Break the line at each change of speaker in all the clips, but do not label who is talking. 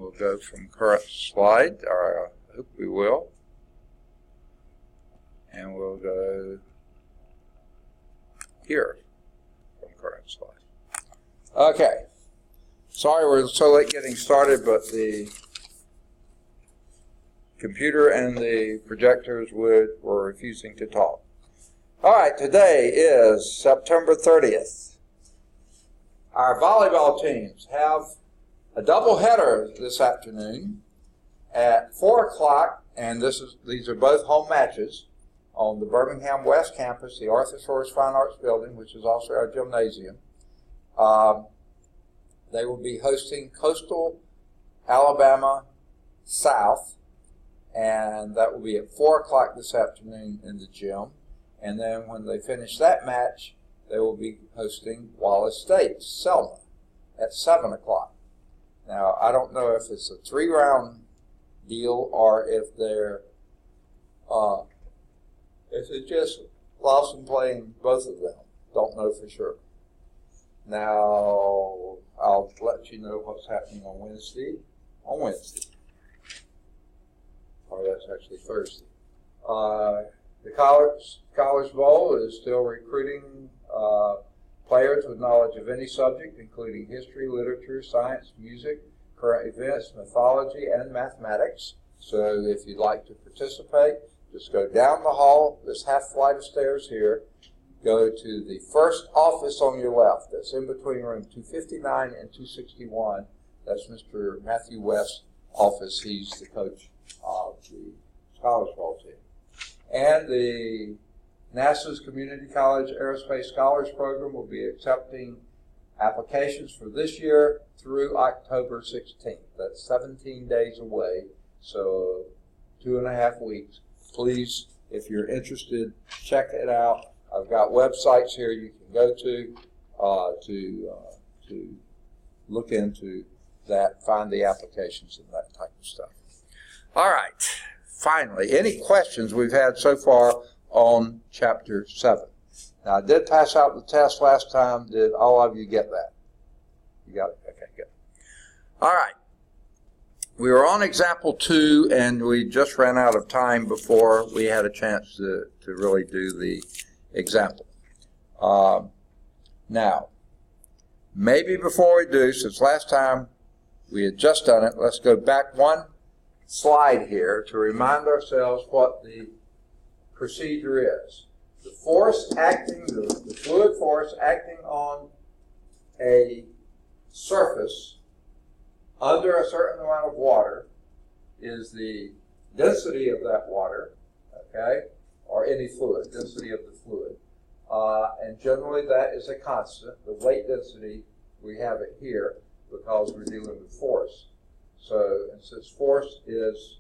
we'll go from current slide, or I hope we will. And we'll go here from current slide. Okay. Sorry we're so late getting started, but the computer and the projectors were refusing to talk. All right, today is September 30th. Our volleyball teams have a doubleheader this afternoon at 4 o'clock, and these are both home matches on the Birmingham West Campus, the Arthur Shores Fine Arts Building, which is also our gymnasium. They will be hosting Coastal Alabama South, and that will be at 4 o'clock this afternoon in the gym. And then when they finish that match, they will be hosting Wallace State, Selma, at 7 o'clock. Now, I don't know if it's a 3-round deal or if it's just Lawson playing both of them. Don't know for sure. Now, I'll let you know what's happening on Wednesday. Or that's actually Thursday. The College Bowl is still recruiting players with knowledge of any subject, including history, literature, science, music, current events, mythology, and mathematics. So if you'd like to participate, just go down the hall, this half flight of stairs here, go to the first office on your left. That's in between room 259 and 261. That's Mr. Matthew West's office. He's the coach of the College Bowl team. And the NASA's Community College Aerospace Scholars Program will be accepting applications for this year through October 16th. That's 17 days away, so 2.5 weeks. Please, if you're interested, check it out. I've got websites here you can go to look into that, find the applications and that type of stuff. All right. Finally, any questions we've had so far on Chapter 7? Now, I did pass out the test last time. Did all of you get that? You got it? Okay, good. All right. We were on Example 2, and we just ran out of time before we had a chance to really do the example. Now, maybe before we do, since last time we had just done it, let's go back one slide here to remind ourselves what the procedure is. The force acting, the fluid force acting on a surface under a certain amount of water is the density of that water, okay, or any fluid, density of the fluid. And generally that is a constant. The weight density, we have it here because we're dealing with force. So, and since force is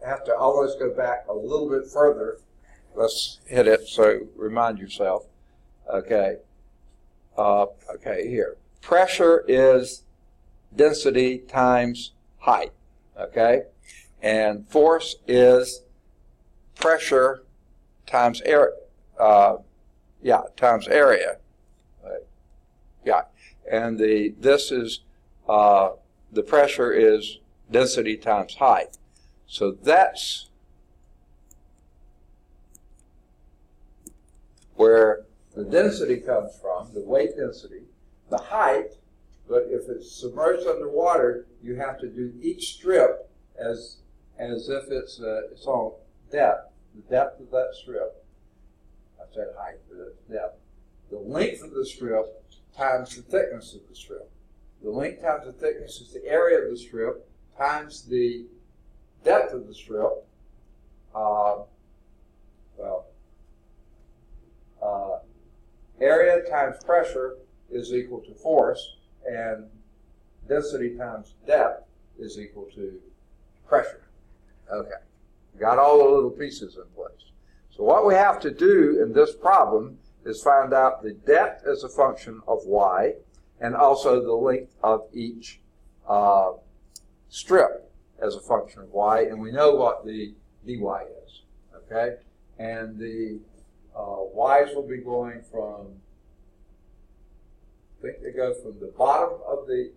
I have to always go back a little bit further. Let's hit it, so remind yourself. Okay. Okay, here. Pressure is density times height. Okay? And force is pressure times area. Times area. Yeah. And the pressure is density times height. So that's where the density comes from, the weight density, the height, but if it's submerged underwater, you have to do each strip as if it's on depth, the depth of that strip. I said height, but it's depth. The length of the strip times the thickness of the strip. The length times the thickness is the area of the strip times the depth of the strip. Area times pressure is equal to force, and density times depth is equal to pressure. Okay, got all the little pieces in place. So what we have to do in this problem is find out the depth as a function of y, and also the length of each strip as a function of y, and we know what the dy is, okay? And the Y's will be going from, I think they go from the bottom of the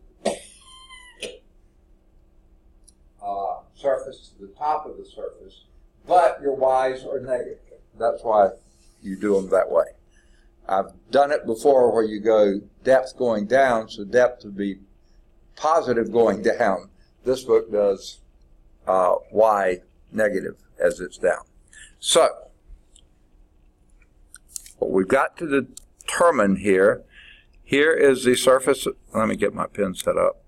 surface to the top of the surface, but your Y's are negative. That's why you do them that way. I've done it before where you go depth going down, so depth would be positive going down. This book does Y negative as it's down. So, what we've got to determine here is the surface. Let me get my pen set up.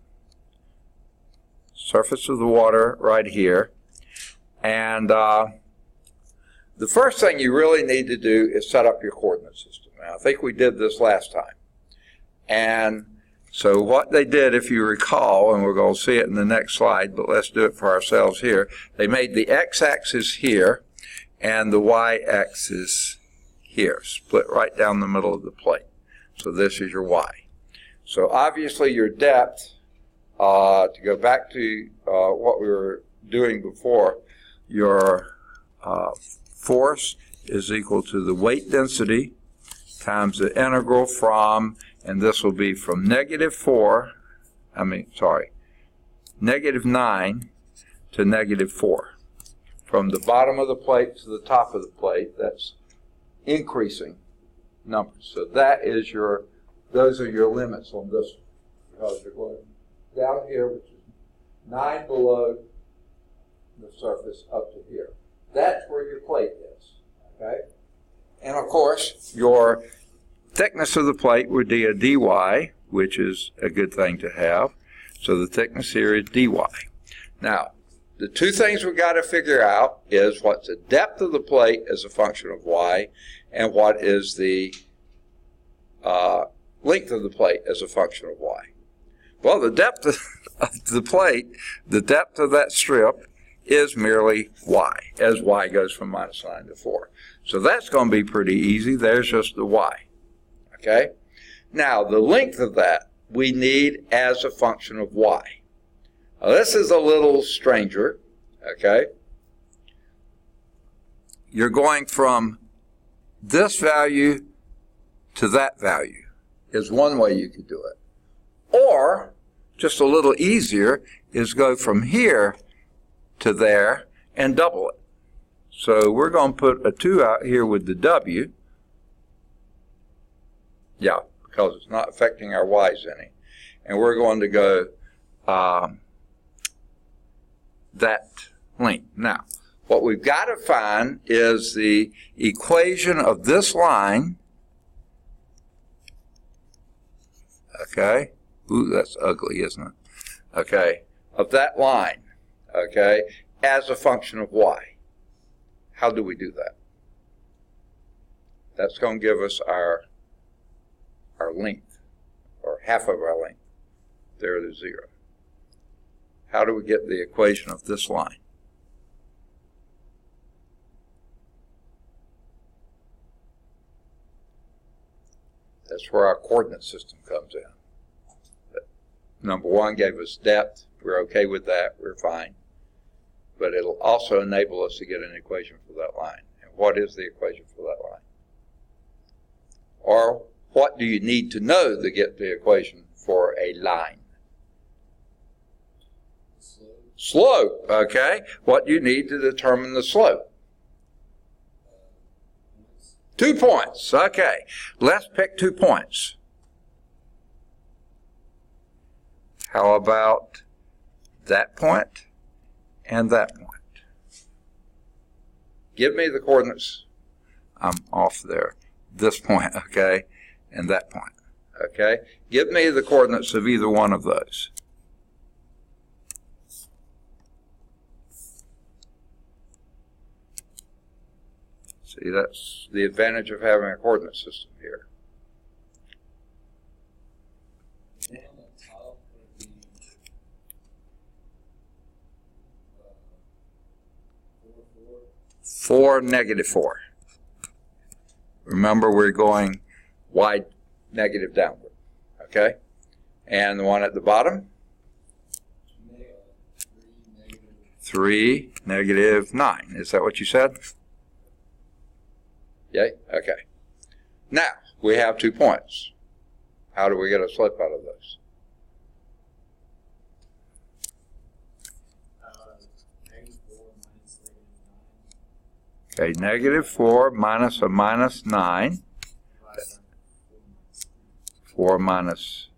Surface of the water right here. And the first thing you really need to do is set up your coordinate system. Now, I think we did this last time. And so what they did, if you recall, and we're going to see it in the next slide, but let's do it for ourselves here. They made the x-axis here and the y-axis here, split right down the middle of the plate. So this is your y. So obviously your depth, to go back to what we were doing before, your force is equal to the weight density times the integral from, and this will be from -9 to -4. From the bottom of the plate to the top of the plate, that's increasing numbers. So that is those are your limits on this one. Because you're going down here, which is 9 below the surface up to here. That's where your plate is, okay? And of course, your thickness of the plate would be a dy, which is a good thing to have. So the thickness here is dy. Now, the two things we've got to figure out is what's the depth of the plate as a function of y, and what is the length of the plate as a function of y. Well, the depth of the plate, the depth of that strip, is merely y, as y goes from -9 to 4. So that's going to be pretty easy. There's just the y. Okay? Now, the length of that we need as a function of y. Now, this is a little stranger. Okay? You're going from this value to that value is one way you could do it. Or, just a little easier, is go from here to there and double it. So we're going to put a 2 out here with the w. Yeah, because it's not affecting our y's any. And we're going to go that length. Now, what we've got to find is the equation of this line. Okay. Ooh, that's ugly, isn't it? Okay. Of that line. Okay. As a function of y. How do we do that? That's going to give us our length, or half of our length. There it is 0. How do we get the equation of this line? That's where our coordinate system comes in. Number 1 gave us depth. We're okay with that. We're fine. But it'll also enable us to get an equation for that line. And what is the equation for that line? Or what do you need to know to get the equation for a line? Slope, okay. What do you need to determine the slope? 2 points, okay. Let's pick 2 points. How about that point and that point? Give me the coordinates. I'm off there. This point, okay, and that point, okay? Give me the coordinates of either one of those. See, that's the advantage of having a coordinate system here. Four, -4. Remember, we're going y negative downward, okay? And the one at the bottom? 3, -9. Is that what you said? Yay? Okay. Now, we have 2 points. How do we get a slope out of those? Okay, -4 minus a -9. 4 minus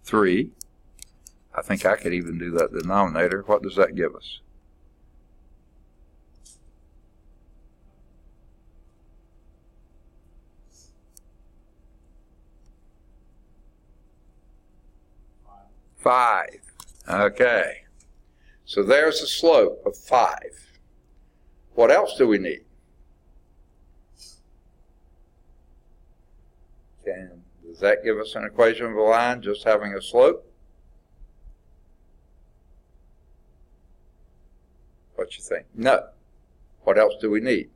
3. I think I could even do that denominator. What does that give us? Five. Okay. So there's a slope of 5. What else do we need? Does that give us an equation of a line just having a slope? What you think? No. What else do we need?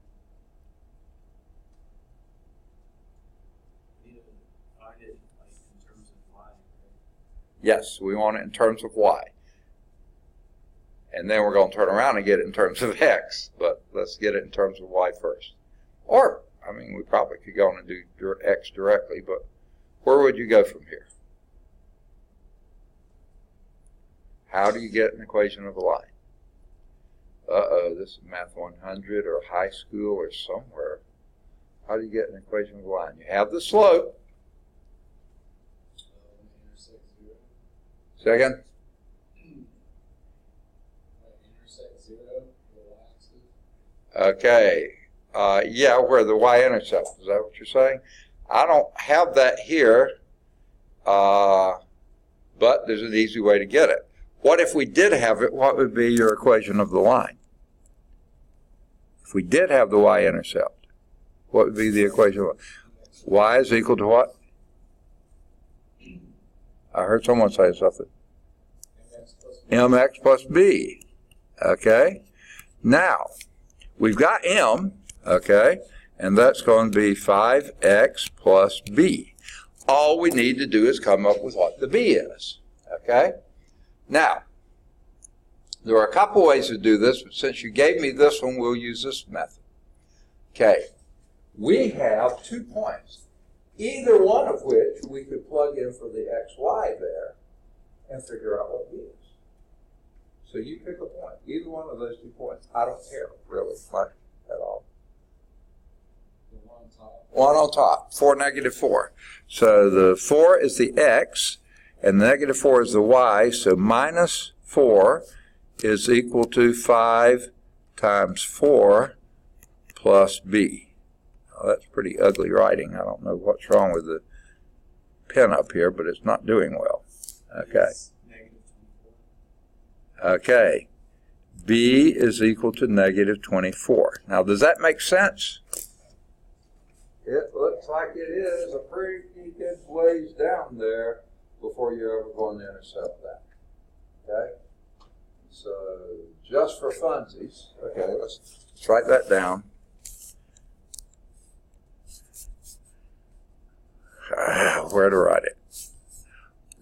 Yes, we want it in terms of y. And then we're going to turn around and get it in terms of x. But let's get it in terms of y first. Or, I mean, we probably could go on and do x directly, but where would you go from here? How do you get an equation of a line? Uh-oh, this is Math 100 or high school or somewhere. How do you get an equation of a line? You have the slope. Second? Okay. Yeah, where the y-intercept. Is that what you're saying? I don't have that here, but there's an easy way to get it. What if we did have it? What would be your equation of the line? If we did have the y-intercept, what would be the equation of y is equal to what? I heard someone say something. Mx plus b. Okay. Now, we've got m, okay, and that's going to be 5x plus b. All we need to do is come up with what the b is. Okay. Now, there are a couple ways to do this, but since you gave me this one, we'll use this method. Okay. We have 2 points, either one of which we could plug in for the xy there and figure out what b is. So you pick a point, either one of those 2 points. I don't care, really, much at all. One on top, 4, -4. So the 4 is the x, and the -4 is the y, so minus 4 is equal to 5 times 4 plus b. Well, that's pretty ugly writing. I don't know what's wrong with the pen up here, but it's not doing well. Okay. Okay. B is equal to -24. Now, does that make sense? It looks like it is a pretty good ways down there before you're ever going to intercept that. Okay? So, just for funsies, okay, let's write that down. Where to write it?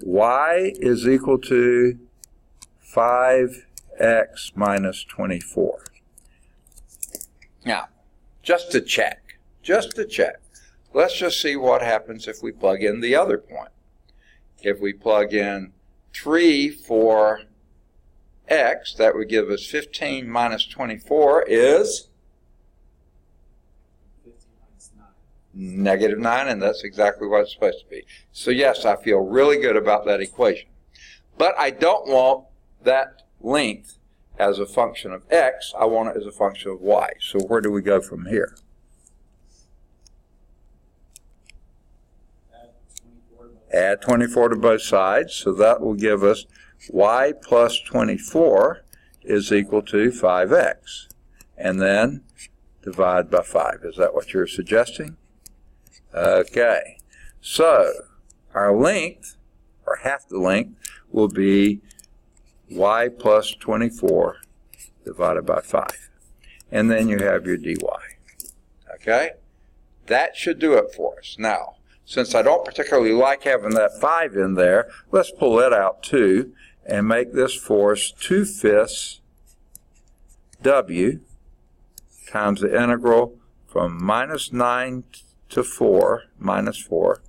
Y is equal to 5x minus 24. Now, just to check, let's just see what happens if we plug in the other point. If we plug in 3 for x, that would give us 15 minus 24 is -9, and that's exactly what it's supposed to be. So yes, I feel really good about that equation. But I don't want that length as a function of x, I want it as a function of y. So where do we go from here? Add 24 to both sides, so that will give us y plus 24 is equal to 5x. And then divide by 5. Is that what you're suggesting? Okay. So our length, or half the length, will be y plus 24 divided by 5. And then you have your dy. Okay? That should do it for us. Now, since I don't particularly like having that 5 in there, let's pull that out too and make this force 2/5 w times the integral from minus 9 to 4, minus 4,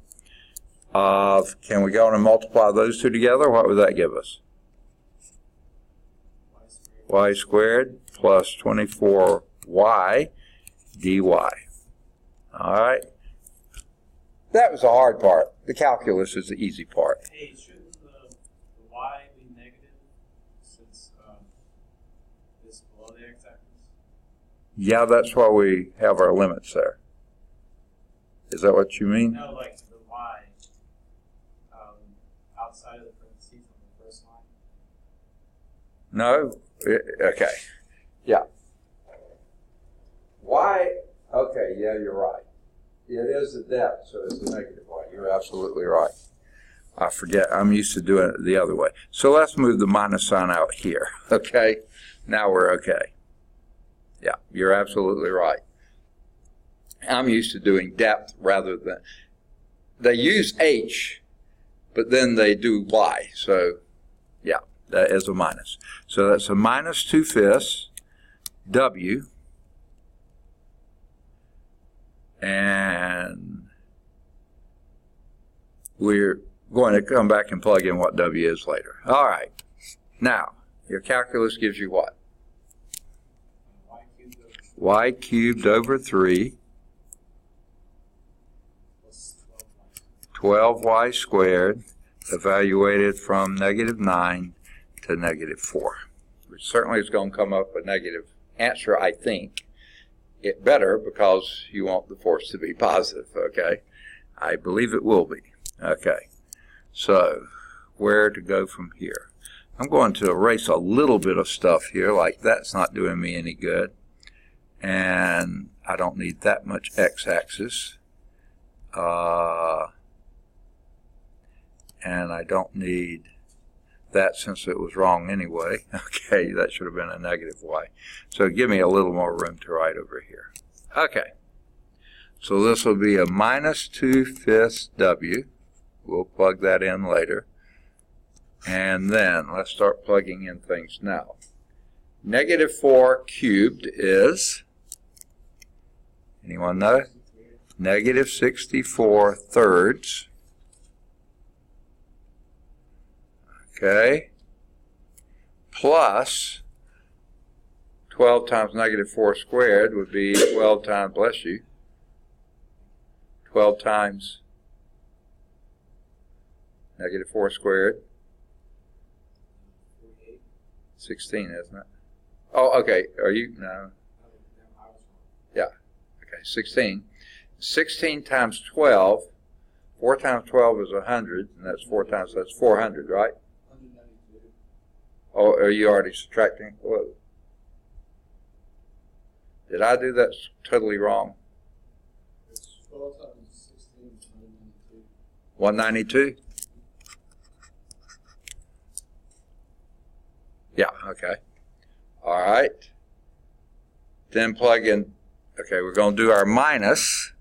of, can we go on and multiply those two together? What would that give us? Y squared plus 24y dy. All right. That was the hard part. The calculus is the easy part.
Hey, shouldn't the y be negative since it's below the x-axis?
Yeah, that's why we have our limits there. Is that what you mean?
No, like the y outside of the parentheses on the first line.
No? Okay. Yeah. Y, okay, yeah, you're right. It is the depth, so it's a negative y. You're absolutely right. I forget. I'm used to doing it the other way. So let's move the minus sign out here. Okay? Now we're okay. Yeah, you're absolutely right. I'm used to doing depth rather than... They use h, but then they do y. So, yeah, that is a minus. So that's a minus 2/5 w. And we're going to come back and plug in what w is later. All right. Now, your calculus gives you what? Y cubed over 3 12y squared evaluated from -9 to -4. Which certainly is going to come up a negative answer, I think. It better, because you want the force to be positive, okay? I believe it will be. Okay. So, where to go from here? I'm going to erase a little bit of stuff here, like that's not doing me any good. And I don't need that much x-axis. And I don't need that since it was wrong anyway. Okay, that should have been a negative y. So give me a little more room to write over here. Okay, so this will be a minus 2/5 w. We'll plug that in later. And then let's start plugging in things now. -4 cubed is, anyone know? -64 thirds. Okay, plus 12 times -4 squared would be 12 times, bless you, 12 times -4 squared, 16, isn't it? Oh, okay, are you, no. Yeah, okay, 16. 16 times 12, 4 times 12 is 100, and that's 4 times, so that's 400, right? Oh, are you already subtracting? Whoa. Did I do that totally wrong?
It's 12 times 16 is 192.
192? Yeah, okay. All right. Then plug in, okay, we're going to do our minus,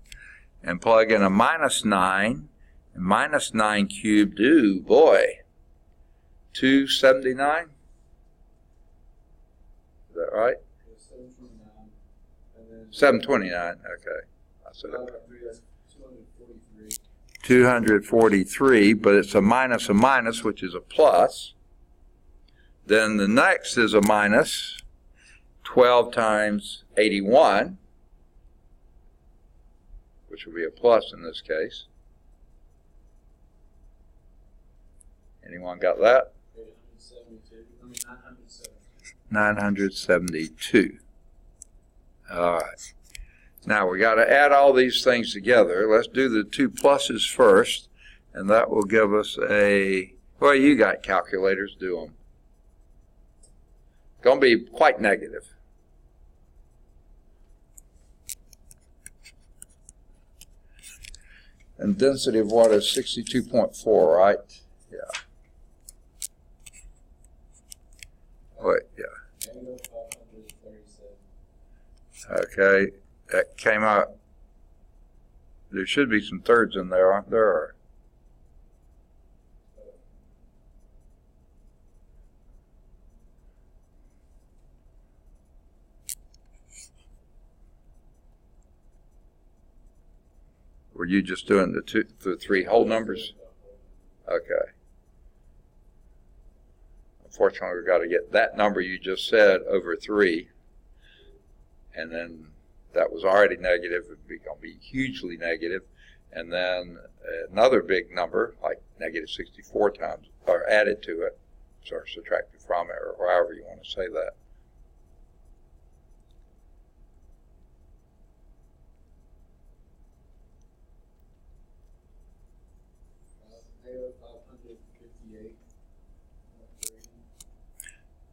and plug in a -9, and -9 cubed, ooh, boy, 279? Is that right?
729. And then
729, okay. I said it.
243.
243, but it's a minus, which is a plus. Then the next is a minus, 12 times 81, which will be a plus in this case. Anyone got that? 972. All right. Now we got to add all these things together. Let's do the two pluses first, and that will give us a, well, you got calculators, do them. Going to be quite negative. And density of water is 62.4, right? Yeah. Wait, yeah. Okay, that came out. There should be some thirds in there, aren't there? Were you just doing the three whole numbers? Okay. Unfortunately, we've got to get that number you just said over 3, and then that was already negative. It's going to be hugely negative, and then another big number like negative 64 times, or added to it, or subtracted from it, or however you want to say that.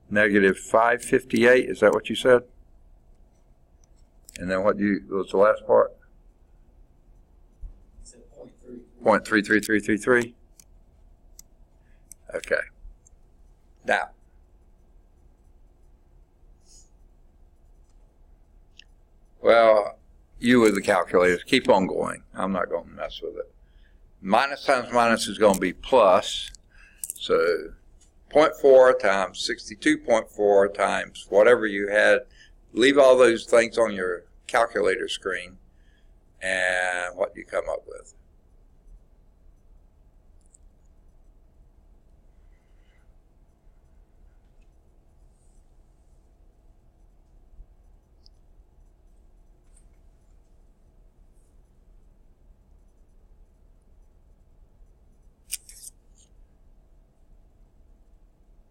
Negative 558, is that what you said? And then what was the last part?
It said
0.33333. Okay. Now, well, you with the calculators, keep on going. I'm not going to mess with it. Minus times minus is going to be plus. So 0.4 times 62.4 times whatever you had. Leave all those things on your calculator screen, and what do you come up with?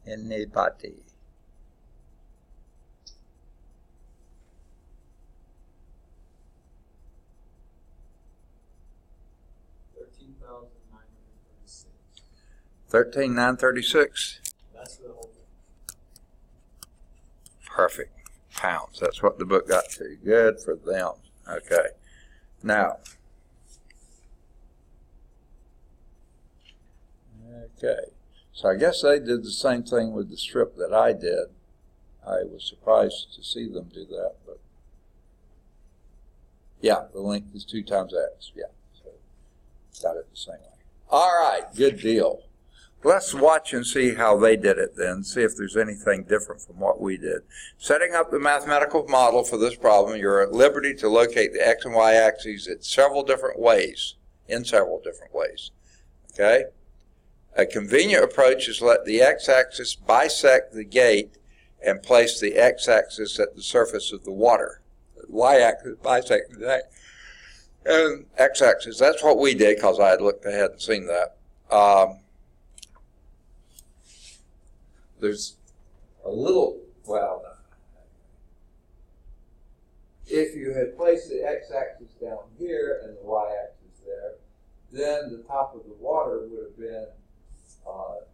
Anybody? $13,936.
That's the whole thing.
Perfect. Pounds. That's what the book got to. Good for them. Okay. Now. Okay. So I guess they did the same thing with the strip that I did. I was surprised to see them do that, but yeah, the length is 2 times x. Yeah, so got it the same way. All right, good deal. Let's watch and see how they did it then, see if there's anything different from what we did. Setting up the mathematical model for this problem, you're at liberty to locate the x and y axes in several different ways. Okay? A convenient approach is let the x-axis bisect the gate and place the x-axis at the surface of the water. The y-axis bisects the and x-axis. That's what we did because I had looked ahead and seen that. There's a little, well, if you had placed the x-axis down here and the y-axis there, then the top of the water would have been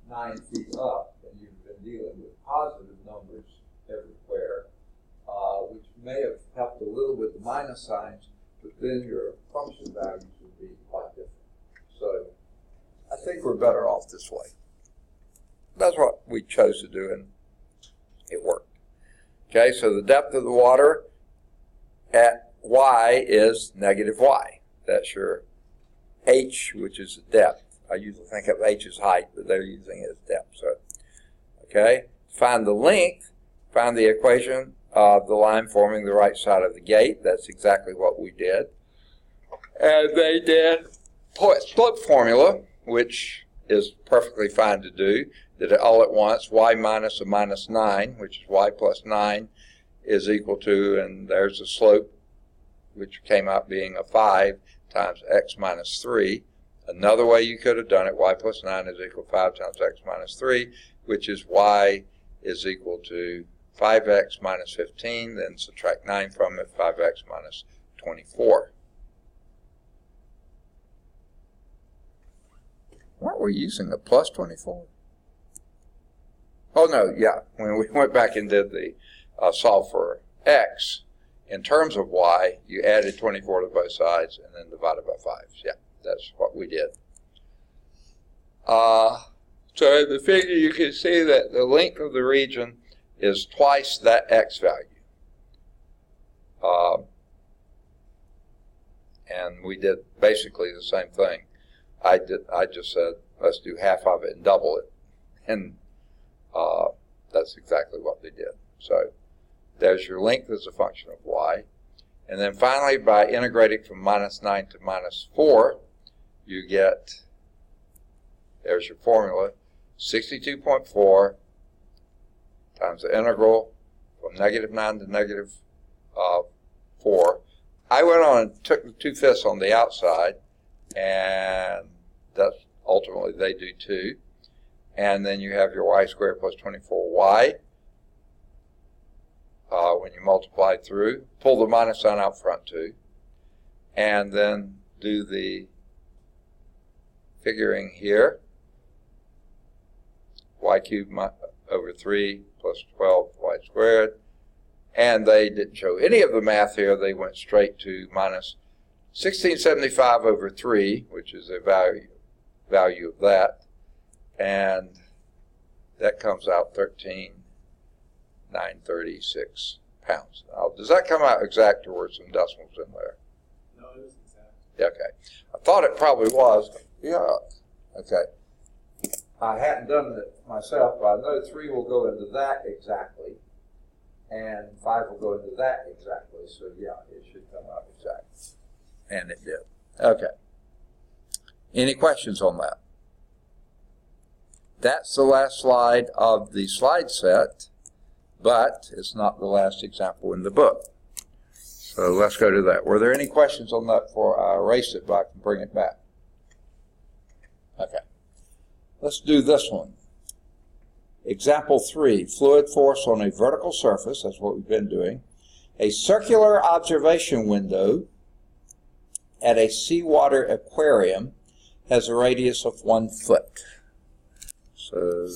9 feet up, and you've been dealing with positive numbers everywhere, which may have helped a little with the minus signs, but then your function values would be quite different. So I think we're better off this way. That's what we chose to do, and it worked. Okay, so the depth of the water at y is negative y. That's your h, which is the depth. I usually think of h as height, but they're using it as depth. So, okay, find the length, find the equation of the line forming the right side of the gate. That's exactly what we did. And they did slope formula, which is perfectly fine to do. Did it all at once. Y minus a minus 9, which is y plus 9, is equal to, and there's the slope, which came out being a 5 times x minus 3. Another way you could have done it, y plus 9 is equal to 5 times x minus 3, which is y is equal to 5x minus 15, then subtract 9 from it, 5x minus 24. Weren't we using a plus 24? Oh, no, yeah. When we went back and did the solve for x, in terms of y, you added 24 to both sides and then divided by 5. Yeah, that's what we did. So in the figure, you can see that the length of the region is twice that x value. And we did basically the same thing. I just said, let's do half of it and double it. And that's exactly what they did. So there's your length as a function of y. And then finally, by integrating from -9 to -4, you get, there's your formula, 62.4 times the integral from -9 to -4. I went on and took the 2/5 on the outside, and that's ultimately they do too. And then you have your y squared plus 24y. When you multiply through, pull the minus sign out front too, and then do the figuring here. Y cubed over 3 plus 12y squared. And they didn't show any of the math here. They went straight to minus 1675 over 3, which is a value of that. And that comes out 13,936 pounds. Now, does that come out exact, or were some decimals in there?
No, it was exact.
Okay. I thought it probably was. Yeah. Okay. I hadn't done it myself, but I know 3 will go into that exactly, and 5 will go into that exactly. So, yeah, it should come out exact. And it did. Okay. Any questions on that? That's the last slide of the slide set, but it's not the last example in the book. So let's go to that. Were there any questions on that before I erase it, but I can bring it back? Okay. Let's do this one. Example 3, fluid force on a vertical surface. That's what we've been doing. A circular observation window at a seawater aquarium has a radius of 1 foot. So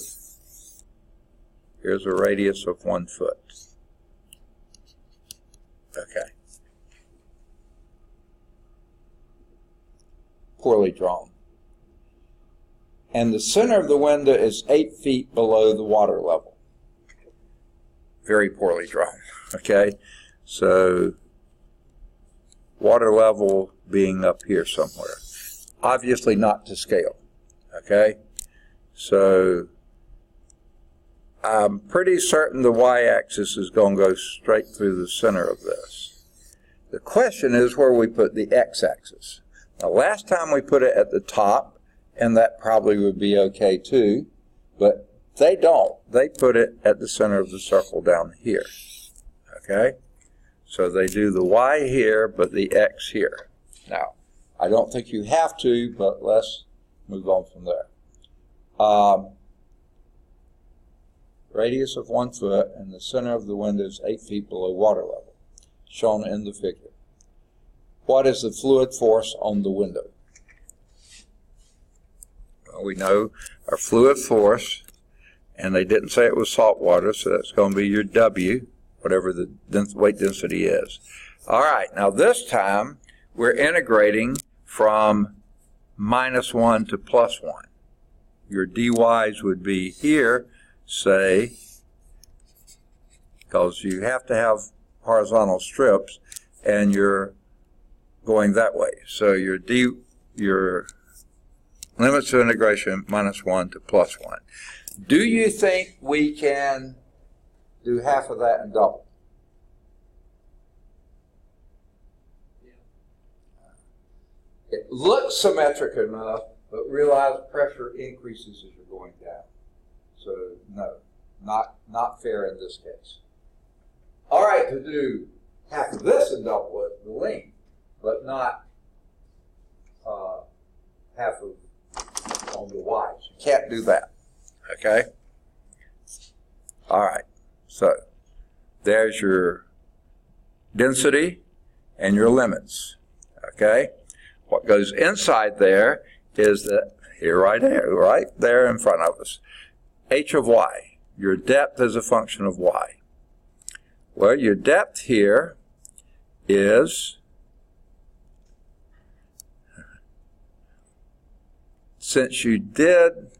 here's a radius of 1 foot. Okay. Poorly drawn. And the center of the window is 8 feet below the water level. Very poorly drawn. Okay. So water level being up here somewhere. Obviously not to scale. Okay. So I'm pretty certain the y-axis is going to go straight through the center of this. The question is where we put the x-axis. Now, last time we put it at the top, and that probably would be okay too, but they don't. They put it at the center of the circle down here. Okay? So they do the y here, but the x here. Now, I don't think you have to, but let's move on from there. Radius of 1 foot, and the center of the window is 8 feet below water level, shown in the figure. What is the fluid force on the window? Well, we know our fluid force, and they didn't say it was salt water, so that's going to be your W, whatever the weight density is. All right, now this time we're integrating from -1 to +1. Your dy's would be here, say, because you have to have horizontal strips, and you're going that way. So your limits of integration -1 to +1. Do you think we can do half of that and double?
Yeah.
It looks symmetric enough, but realize pressure increases as you're going down. So no, not fair in this case. All right, to do half of this and double it, the length, but not half of on the y's. You can't do that. Okay? All right. So there's your density and your limits. Okay? What goes inside there is that here, right there in front of us. H of y. Your depth is a function of y. Well, your depth here is, since you did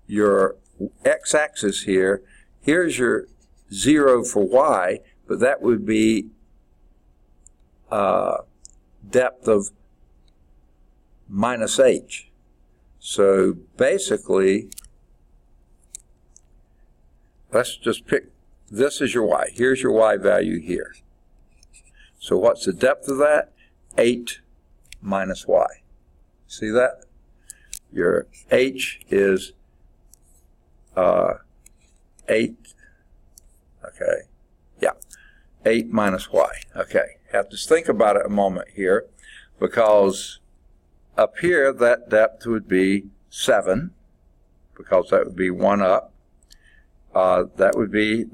your x-axis here, here's your 0 for y, but that would be depth of -h. So basically, let's just pick this is your y. Here's your y value here. So what's the depth of that? 8 minus y. See that? Your h is 8, okay, yeah, 8 minus y. Okay, have to think about it a moment here, because up here that depth would be 7, because that would be 1 up. That would be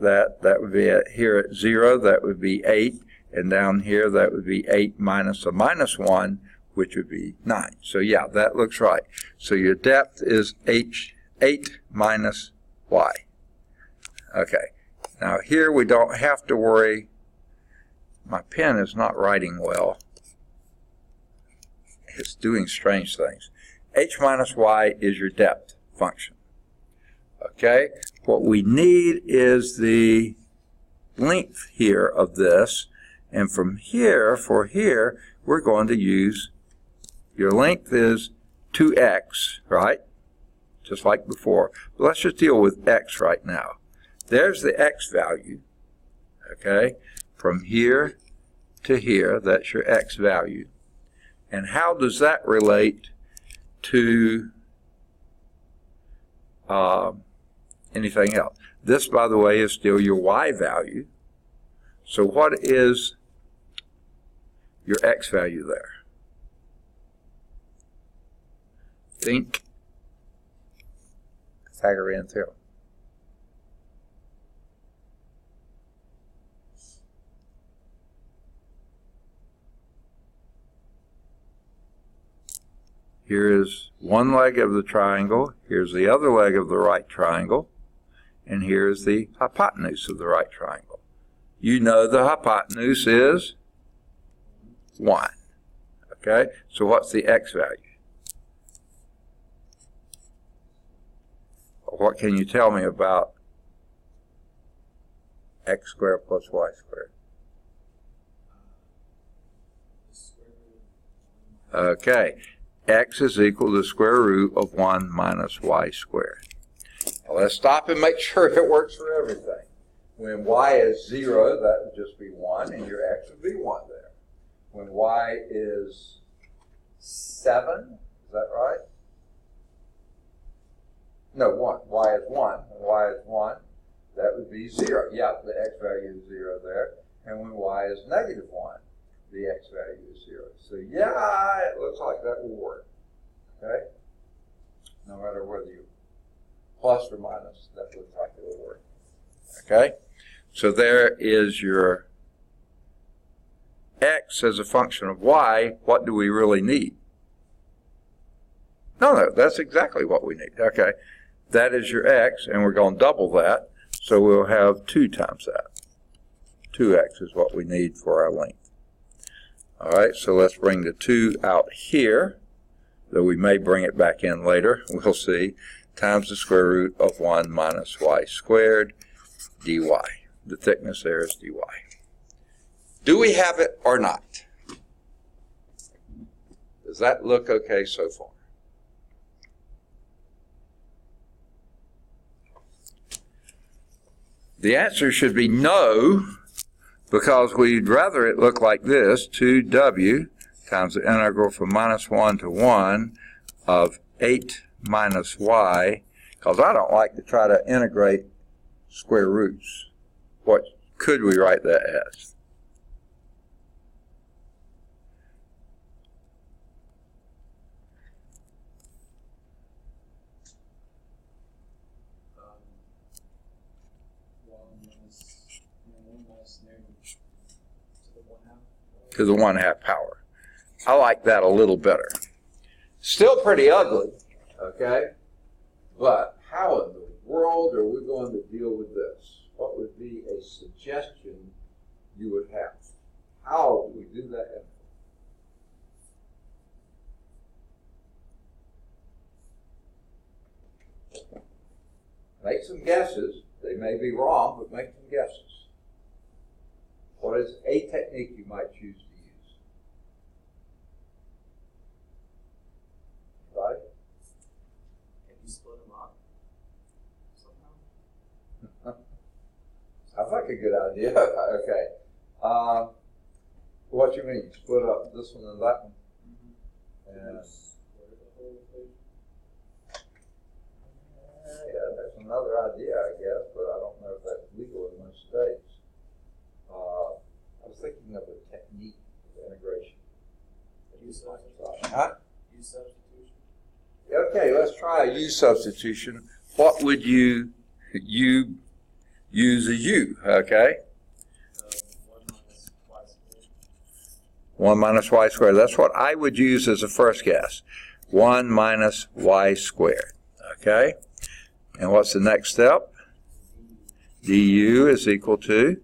here at 0, that would be 8, and down here that would be 8 minus a minus 1, which would be 9. So yeah, that looks right. So your depth is 8 minus y. Okay, now here we don't have to worry. My pen is not writing well. It's doing strange things. H minus y is your depth function. Okay, what we need is the length here of this, and from here, for here, we're going to use, your length is 2x, right? Just like before. But let's just deal with x right now. There's the x value, okay? From here to here, that's your x value. And how does that relate to anything else? This, by the way, is still your y value. So what is your x value there? Think Pythagorean theorem. Here is one leg of the triangle, here's the other leg of the right triangle, and here's the hypotenuse of the right triangle. You know the hypotenuse is 1. Okay, so what's the x value? What can you tell me about x squared plus y squared? Okay, x is equal to the square root of 1 minus y squared. Now let's stop and make sure it works for everything. When y is 0, that would just be 1, and your x would be 1 there. When y is 7, is that right? No, 1. Y is 1. When y is 1, that would be 0. Yeah, the x value is 0 there. And when y is negative 1, the x value is 0. So yeah, it looks like that will work. Okay? No matter whether you plus or minus, that looks like it will work. Okay? So there is your x as a function of y. What do we really need? No, that's exactly what we need. Okay, that is your x, and we're going to double that, so we'll have 2 times that. 2x is what we need for our length. All right, so let's bring the 2 out here, though we may bring it back in later. We'll see. Times the square root of 1 minus y squared dy. The thickness there is dy. Do we have it or not? Does that look okay so far? The answer should be no, because we'd rather it look like this, 2w times the integral from minus 1 to 1 of 8 minus y, because I don't like to try to integrate square roots. What could we write that as? To the 1/2 power. I like that a little better. Still pretty ugly, okay? But how in the world are we going to deal with this? What would be a suggestion you would have? How do we do that? Make some guesses. They may be wrong, but make some guesses. What is a technique you might choose to use? Right?
Can you split them up somehow?
I a good idea. Okay. What you mean? Split up this one and that one? And, yeah, that's another idea, I guess, but I don't know if that's legal in most states. I was thinking of a technique of integration.
Use substitution.
Huh?
Use substitution.
Okay, let's try a U substitution. What would you use a U? Okay. 1 minus y squared. That's what I would use as a first guess. 1 minus y squared. Okay? And what's the next step? du is equal to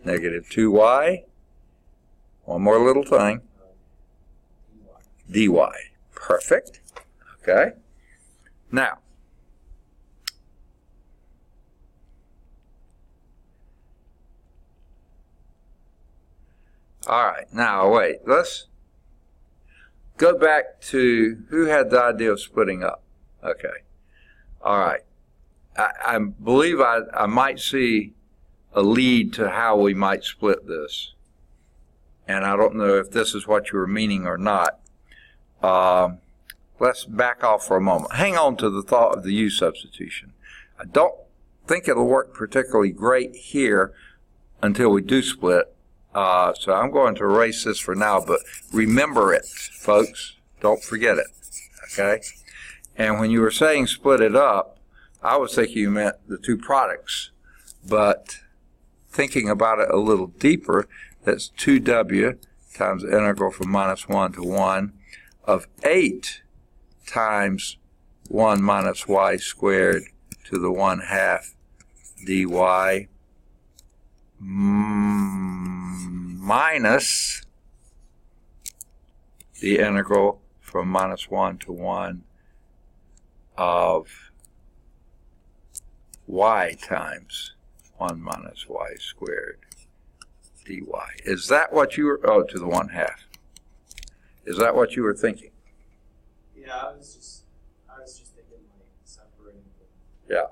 negative 2y. One more little thing. dy. Perfect. Okay? Now, all right, now wait, let's go back to who had the idea of splitting up. Okay, all right. I believe I might see a lead to how we might split this. And I don't know if this is what you were meaning or not. Let's back off for a moment. Hang on to the thought of the U substitution. I don't think it'll work particularly great here until we do split. So I'm going to erase this for now, but remember it, folks. Don't forget it, okay? And when you were saying split it up, I was thinking you meant the two products, but thinking about it a little deeper, that's 2w times the integral from minus 1 to 1 of 8 times 1 minus y squared to the 1/2 dy minus the integral from minus 1 to 1 of y times 1 minus y squared dy. Is that what you were, oh, to the 1/2. Is that what you were thinking?
Yeah, I was just thinking like separating.
Yeah.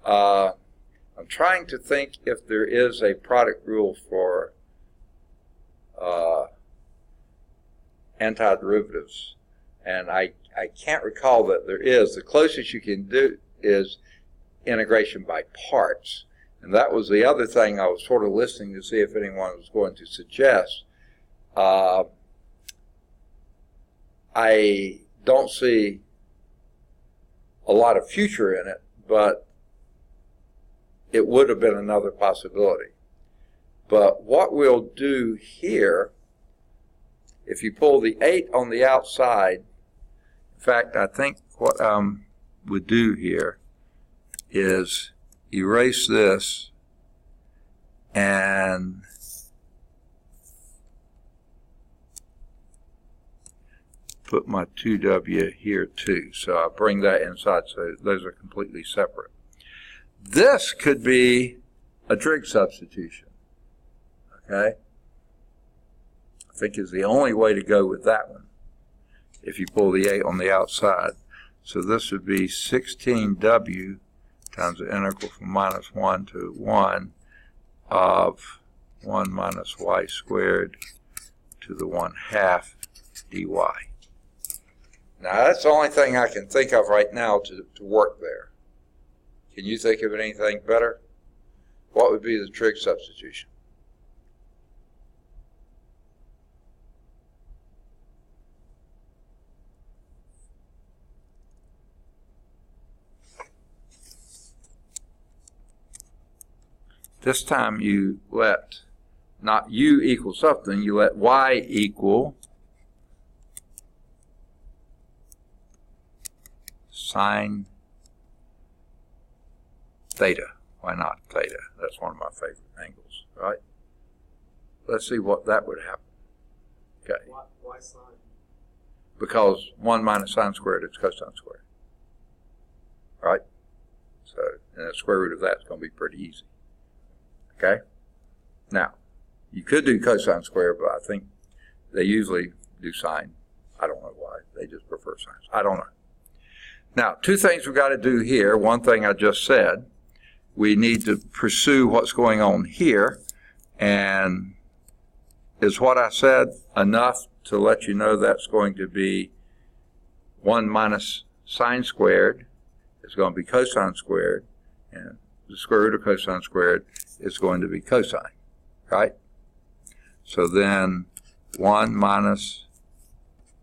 I'm trying to think if there is a product rule for antiderivatives, and I can't recall that there is. The closest you can do is integration by parts, and that was the other thing I was sort of listening to see if anyone was going to suggest. I don't see a lot of future in it, but it would have been another possibility. But what we'll do here, if you pull the 8 on the outside, in fact, I think what I would do here is erase this and put my 2w here too. So I'll bring that inside so those are completely separate. This could be a trig substitution. Okay? I think is the only way to go with that one if you pull the 8 on the outside. So this would be 16w times the integral from minus 1 to 1 of 1 minus y squared to the 1/2 dy. Now that's the only thing I can think of right now to work there. Can you think of anything better? What would be the trig substitution? This time you let not u equal something, you let y equal sine theta. Why not theta? That's one of my favorite angles, right? Let's see what that would happen. Okay.
Why sine?
Because 1 minus sine squared is cosine squared. Right? So, and the square root of that is going to be pretty easy. Okay? Now, you could do cosine squared, but I think they usually do sine. I don't know square science. I don't know. Now, two things we've got to do here. One thing I just said, we need to pursue what's going on here, and is what I said enough to let you know that's going to be 1 minus sine squared is going to be cosine squared, and the square root of cosine squared is going to be cosine, right? So then 1 minus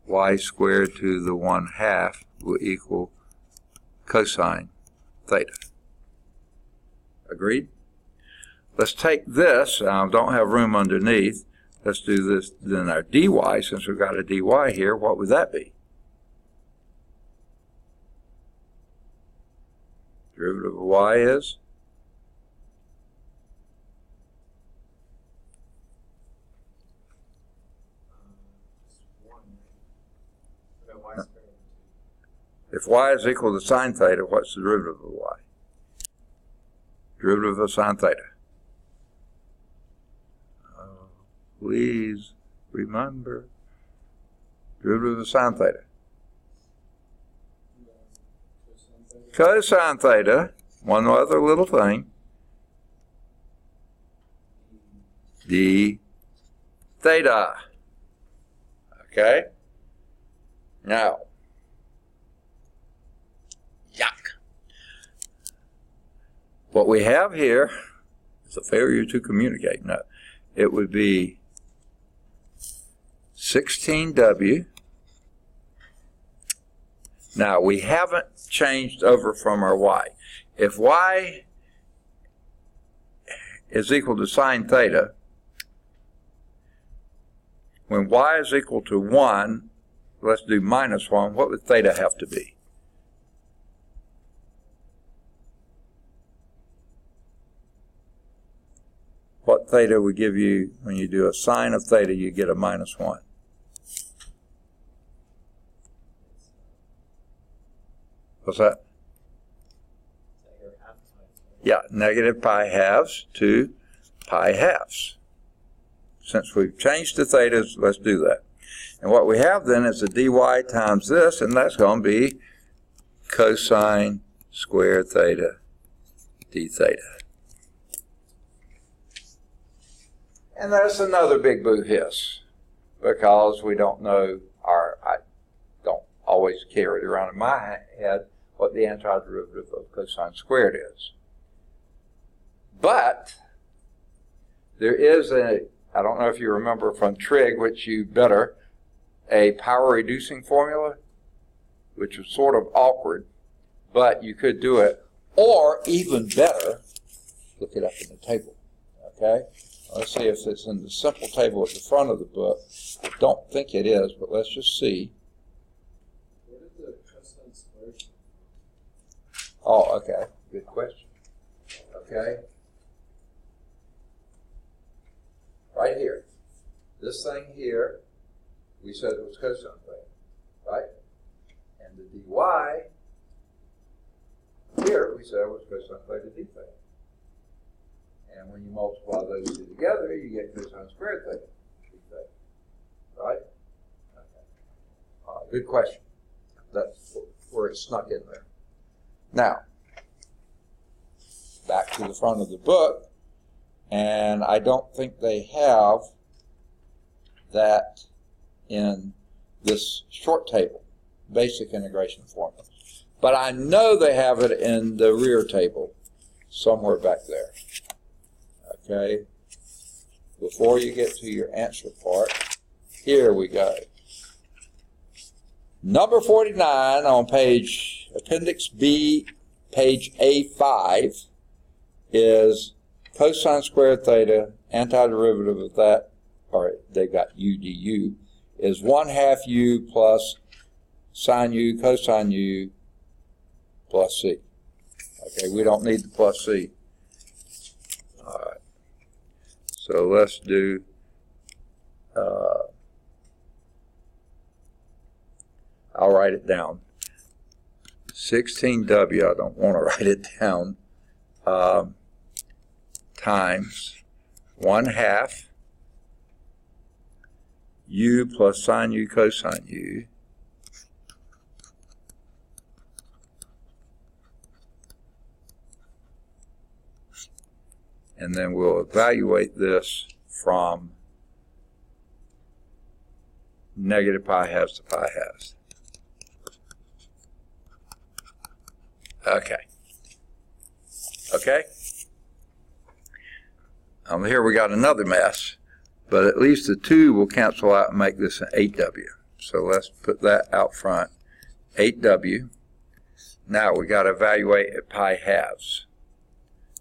y squared to the 1/2 will equal cosine theta. Agreed? Let's take this. Don't have room underneath. Let's do this. Then our dy, since we've got a dy here, what would that be? Derivative of y is? If y is equal to sine theta, what's the derivative of y? Derivative of sine theta. Please remember. Derivative of sine theta. Cosine theta, one other little thing, d theta. Okay? Now, what we have here is a failure to communicate. No, it would be 16w. Now, we haven't changed over from our y. If y is equal to sine theta, when y is equal to 1, let's do minus 1, what would theta have to be? What theta would give you, when you do a sine of theta, you get a minus 1. What's that? Yeah, negative pi halves to pi halves. Since we've changed the thetas, let's do that. And what we have then is a dy times this, and that's going to be cosine squared theta d theta. And that's another big boo hiss, because we don't know, I don't always carry it around in my head what the antiderivative of cosine squared is. But there is I don't know if you remember from trig, which you better, a power reducing formula, which was sort of awkward, but you could do it, or even better, look it up in the table, okay? Let's see if it's in the simple table at the front of the book. I don't think it is, but let's just see.
Where did the cosine squared?
Oh, okay. Good question. Okay. Right here. This thing here, we said it was cosine theta, right? And the dy here, we said it was cosine theta d theta. And when you multiply those two together, you get cosine squared theta d theta, right? Okay. Good question. That's where it snuck in there. Now, back to the front of the book, and I don't think they have that in this short table, basic integration formula. But I know they have it in the rear table, somewhere back there. Okay? Before you get to your answer part, here we go. Number 49 on page, Appendix B, page A5, is cosine squared theta, antiderivative of that, or they've got u du, is 1/2 u plus sine u cosine u plus c. Okay, we don't need the plus c. All right. So let's do, I'll write it down. 16w, I don't want to write it down, times 1/2 u plus sine u cosine u and then we'll evaluate this from negative pi halves to pi halves. Okay. Okay? Here we got another mess, but at least the 2 will cancel out and make this an 8W. So let's put that out front. 8W. Now we got to evaluate at pi halves.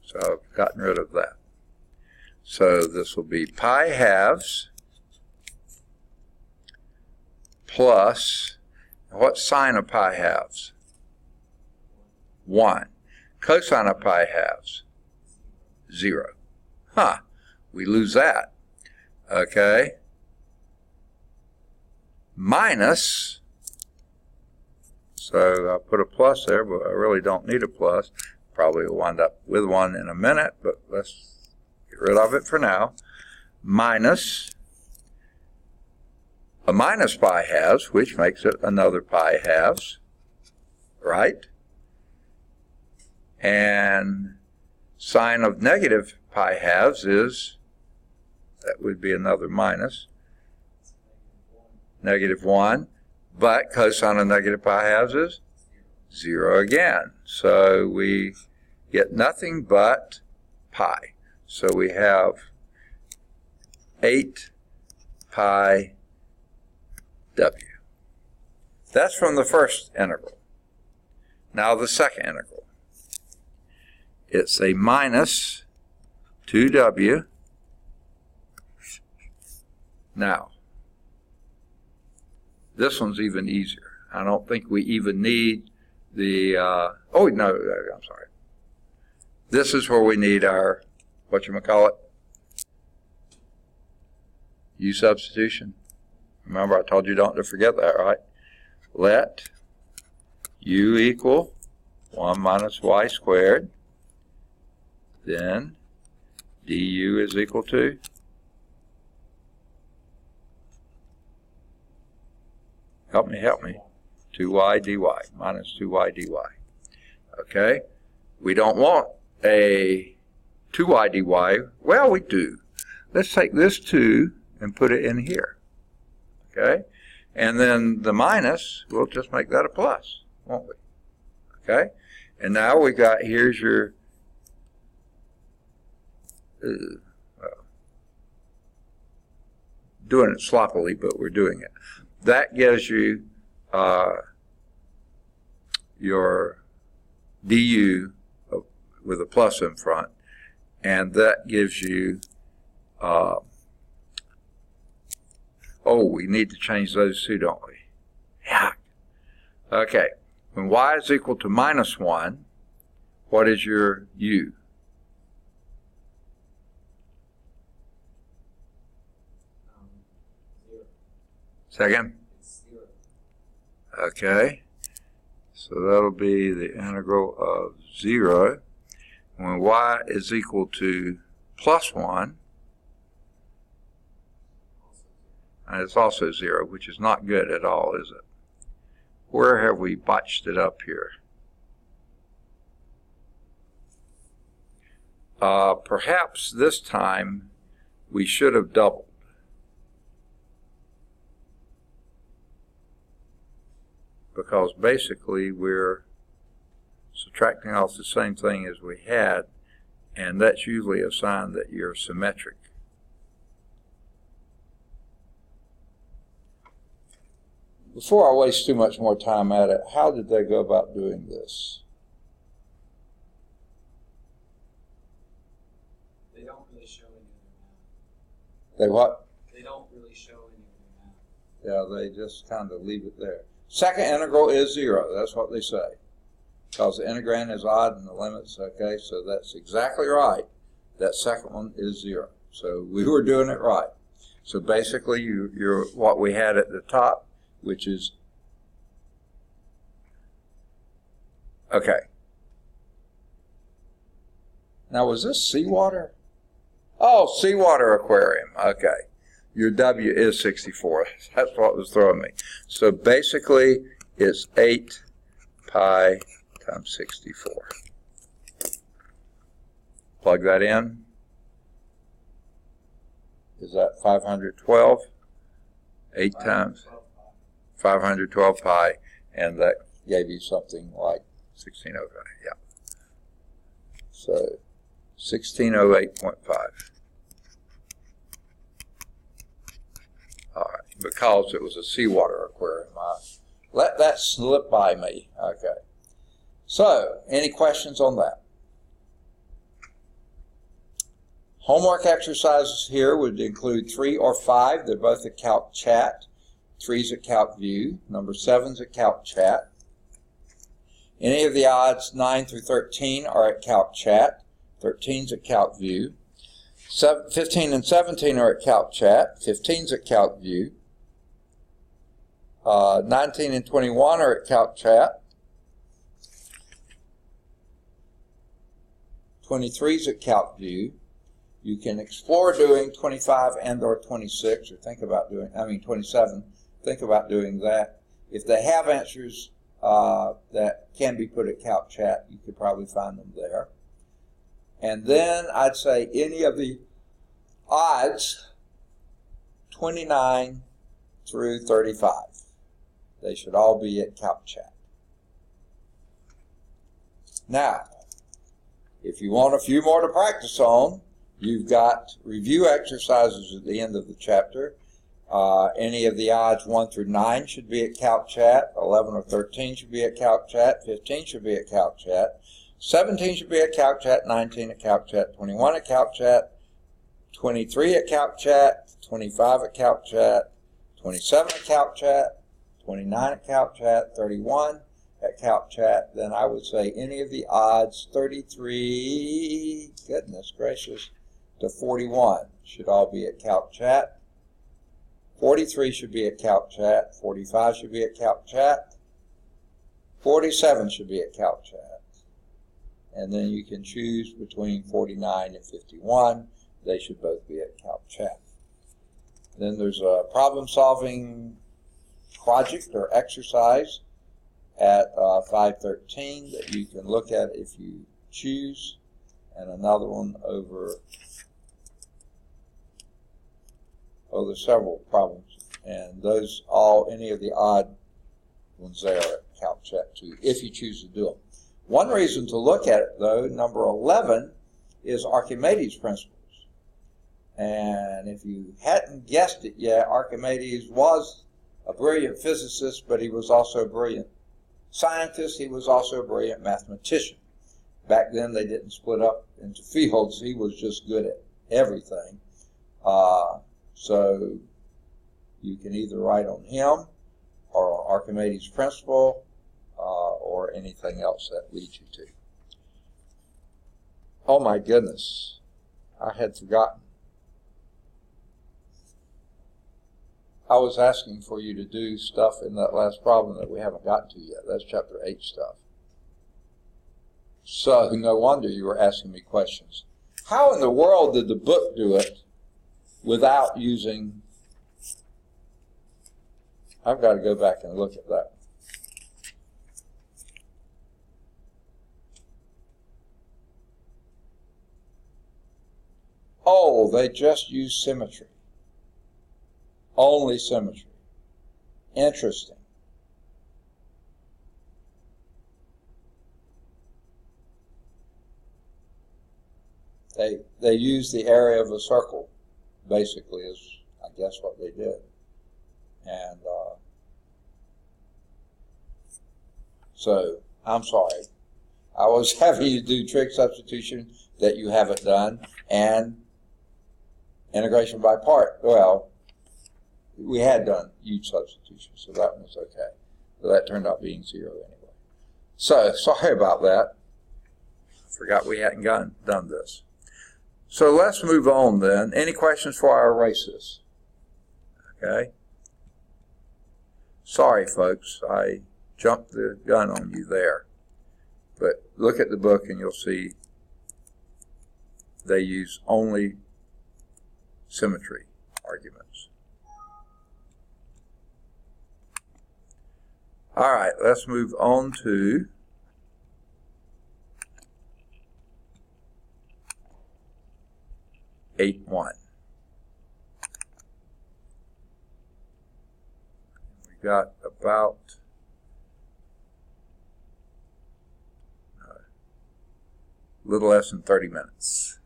So I've gotten rid of that. So this will be pi halves plus, what's sine of pi halves? 1. Cosine of pi halves? 0. Huh. We lose that. Okay. Minus, so I'll put a plus there, but I really don't need a plus. Probably will wind up with 1 in a minute, but let's get rid of it for now. Minus a minus pi halves, which makes it another pi halves, right? And sine of negative pi halves is, that would be another minus, negative 1, but cosine of negative pi halves is 0 again. So we get nothing but pi. So we have 8 pi w. That's from the first integral. Now the second integral. It's a minus 2w. Now, this one's even easier. I don't think we even need the, oh no, I'm sorry. This is where we need our, whatchamacallit, U substitution. Remember I told you don't to forget that, right? Let U equal 1 minus y squared. Then du is equal to help me, 2y dy, minus 2y dy. Okay? We don't want a 2y dy. Well, we do. Let's take this 2 and put it in here. Okay? And then the minus, we'll just make that a plus, won't we? Okay? And now we got, here's your, doing it sloppily, but we're doing it. That gives you your du with a plus in front, and that gives you, oh, we need to change those two, don't we? Yeah. Okay. When y is equal to minus 1, what is your u? Second? Okay. So that'll be the integral of 0. When y is equal to plus 1, and it's also 0, which is not good at all, is it? Where have we botched it up here? Perhaps this time we should have doubled. Because basically we're subtracting off the same thing as we had, and that's usually a sign that you're symmetric. Before I waste too much more time at it, how did they go about doing this?
They don't really show any of
They what?
They don't really show any of
Yeah, they just kind of leave it there. Second integral is 0. That's what they say. Because the integrand is odd in the limits, okay? So that's exactly right. That second one is 0. So we were doing it right. So basically, you're what we had at the top, which is, okay. Now, was this seawater? Oh, seawater aquarium. Okay. Your W is 64. That's what was throwing me. So basically, it's 8 pi times 64. Plug that in. is that 512? 8 times 512 pi, and that gave you something like 1605. Yeah. So 1608.5. All right, because it was a seawater aquarium. Let that slip by me. Okay. So, any questions on that? Homework exercises here would include 3 or 5. They're both a Calc Chat. 3's a Calc View. Number 7's a Calc Chat. Any of the odds 9 through 13 are at Calc Chat. 13's a Calc View. 15 and 17 are at Calc Chat. 15's at Calc View. 19 and 21 are at Calc Chat. 23's at Calc View. You can explore doing 25 and or 26, or think about doing, 27. Think about doing that. If they have answers that can be put at Calc Chat, you could probably find them there. And then I'd say any of the odds, 29 through 35. They should all be at Calc Chat. Now, if you want a few more to practice on, you've got review exercises at the end of the chapter. Any of the odds 1 through 9 should be at Calc Chat. 11 or 13 should be at Calc Chat. 15 should be at Calc Chat. 17 should be at Calc Chat. 19 at Calc Chat. 21 at Calc Chat. 23 at Calc Chat. 25 at Calc Chat. 27 at Calc Chat. 29 at Calc Chat. 31 at Calc Chat. Then I would say any of the odds 33, goodness gracious, to 41 should all be at Calc Chat. 43 should be at Calc Chat. 45 should be at Calc Chat. 47 should be at Calc Chat. And then you can choose between 49 and 51. They should both be at Calc Chat. Then there's a problem-solving project or exercise at 513 that you can look at if you choose, and another one over, there's several problems, and those all, any of the odd ones there at Calc Chat too, if you choose to do them. One reason to look at it, though, number 11, is Archimedes' principles. And if you hadn't guessed it yet, Archimedes was a brilliant physicist, but he was also a brilliant scientist. He was also a brilliant mathematician. Back then, they didn't split up into fields. He was just good at everything. So you can either write on him or on Archimedes' principle or anything else that leads you to. Oh my goodness, I had forgotten. I was asking for you to do stuff in that last problem that we haven't gotten to yet. That's chapter 8 stuff. So no wonder you were asking me questions. How in the world did the book do it without using... I've got to go back and look at that. Oh, they just use symmetry. Only symmetry. Interesting. They use the area of a circle, basically, is I guess what they did. And so, I'm sorry. I was having you do trig substitution that you haven't done, and integration by part. Well, we had done huge substitution, so that was okay. So that turned out being 0 anyway. So, sorry about that. I forgot we hadn't done this. So let's move on then. Any questions before I erase this? Okay. Sorry, folks. I jumped the gun on you there. But look at the book and you'll see they use only symmetry arguments. All right, let's move on to (8.1). We've got about a little less than 30 minutes.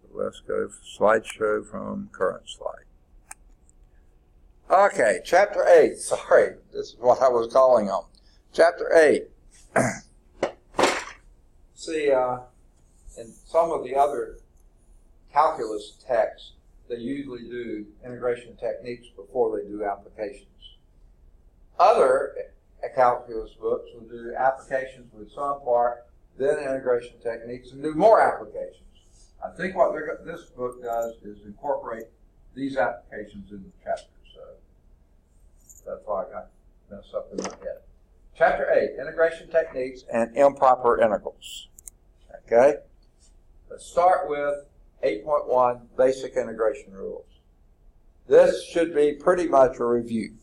So let's go slideshow from current slide. Okay, Chapter 8. Sorry, this is what I was calling on. Chapter 8. See, in some of the other calculus texts, they usually do integration techniques before they do applications. Other calculus books will do applications with some part, then integration techniques, and do more applications. I think what this book does is incorporate these applications in the chapter. So that's why I got messed up in my head. Chapter 8, Integration Techniques and Improper Integrals. Okay? Let's start with 8.1, Basic Integration Rules. This should be pretty much a review.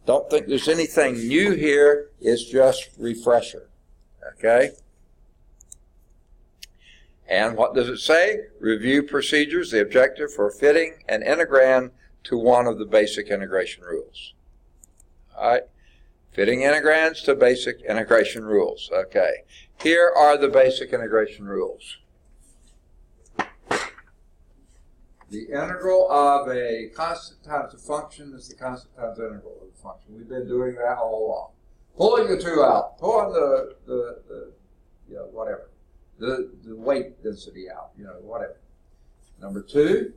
Don't think there's anything new here. It's just refresher. Okay? And what does it say? Review procedures, the objective for fitting an integrand to one of the basic integration rules. All right? Fitting integrands to basic integration rules. Okay. Here are the basic integration rules. The integral of a constant times a function is the constant times integral of the function. We've been doing that all along. Pulling the two out, pulling the whatever, the weight density out, whatever. Number 2,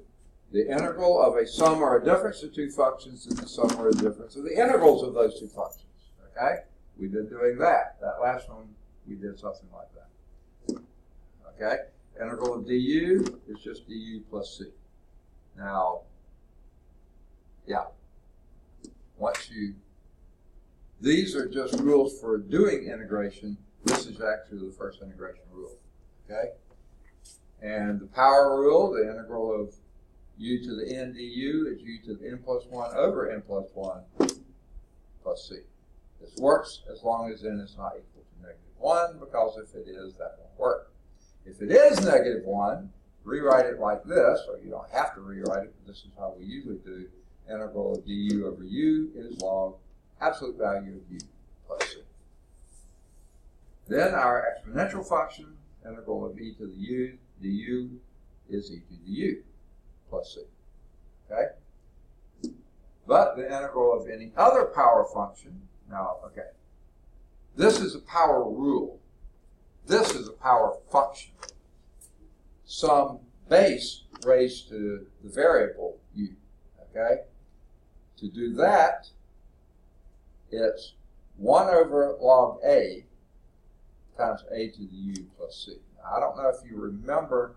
the integral of a sum or a difference of two functions is the sum or a difference of the integrals of those two functions. Okay? We've been doing that. That last one, we did something like that. Okay? Integral of du is just du plus c. Now, these are just rules for doing integration. This is actually the first integration rule. Okay? And the power rule, the integral of u to the n du is u to the n plus 1 over n plus 1 plus c. This works as long as n is not equal to -1, because if it is, that won't work. If it is -1, rewrite it like this, or you don't have to rewrite it, but this is how we usually do. Integral of du over u is log absolute value of u plus c. Then our exponential function, integral of e to the u du is e to the u plus c. Okay? But the integral of any other power function, now, okay, this is a power rule. This is a power function. Some base raised to the variable u. Okay? To do that, it's 1 over log a times a to the u plus c. Now, I don't know if you remember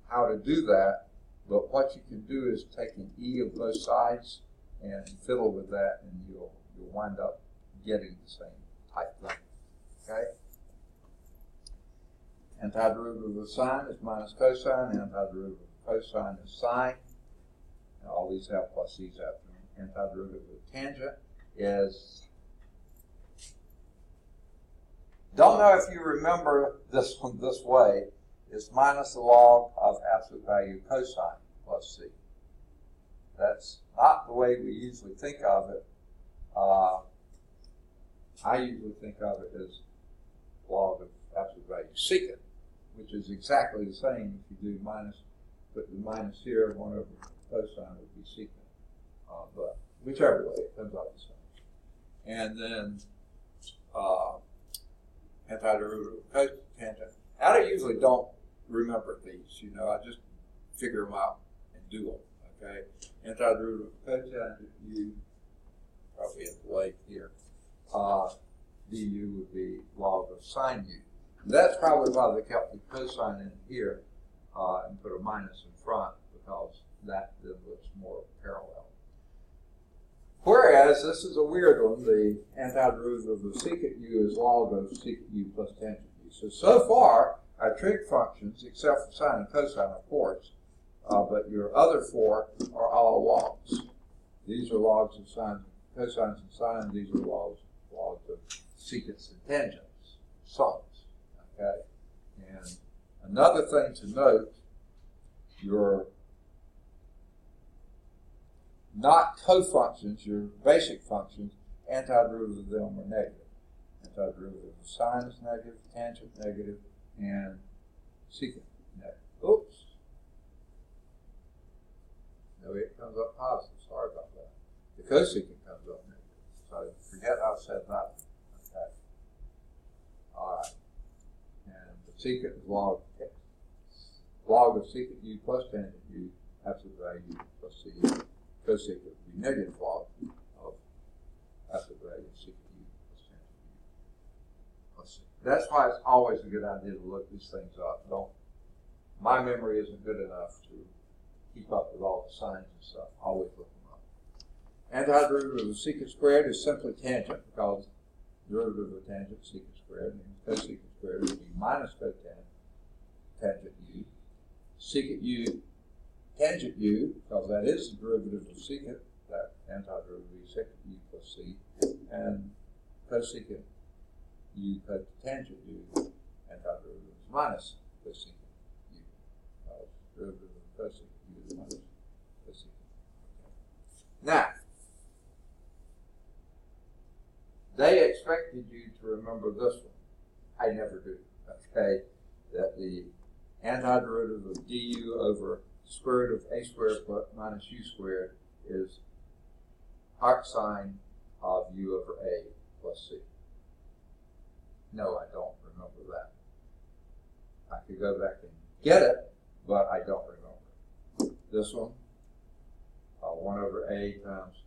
how to do that, but what you can do is take an e of both sides and fiddle with that, and you'll wind up getting the same type thing. Okay? Antiderivative of sine is minus cosine. Antiderivative of cosine is sine. And all these have plus c's after them. Antiderivative of tangent is, don't know if you remember this one this way, it's minus the log of absolute value cosine plus c. That's not the way we usually think of it. I usually think of it as log of absolute value secant, which is exactly the same if you do minus, put the minus here, 1 over cosine would be secant. But whichever way, it comes out the same. And then antiderivative of cotangent. I usually don't remember these, I just figure them out and do them, okay? Antiderivative of cotangent, u, probably in the way here, du would be log of sine u. And that's probably why they kept the cosine in here and put a minus in front, because that then looks more parallel. Whereas, this is a weird one, the antiderivative of secant u is log of secant u plus tangent u. So far, our trig functions, except for sine and cosine, of course, but your other 4 are all logs. These are logs of sine, cosines and sine. These are logs of secants and tangents, sums. Okay? And another thing to note, your not co-functions, your basic functions, antiderivative of them are negative. Antiderivative of sine is negative, tangent negative, and secant negative. Oops. No, it comes up positive. Sorry about that. The cosecant comes up negative. So forget I said that. Okay. All right. And the secant is log of secant u plus tangent u, absolute value u plus c. Cosecant would be negative log of absolute value of secant u plus tangent u plus c. That's why it's always a good idea to look these things up. My memory isn't good enough to keep up with all the signs and stuff. Always look them up. Antiderivative of secant squared is simply tangent, because derivative of tangent is secant squared, and cosecant squared would be minus cotangent tangent u. Secant u tangent u, because that is the derivative of secant, that antiderivative is secant u plus c, and cosecant u cotangent u, antiderivative is minus cosecant u, because derivative of cosecant u is minus cosecant. Now, they expected you to remember this one. I never do. Okay, that the antiderivative of du over square root of a squared minus u squared is arcsine of u over a plus c. No, I don't remember that. I could go back and get it, but I don't remember. This one, 1 over a times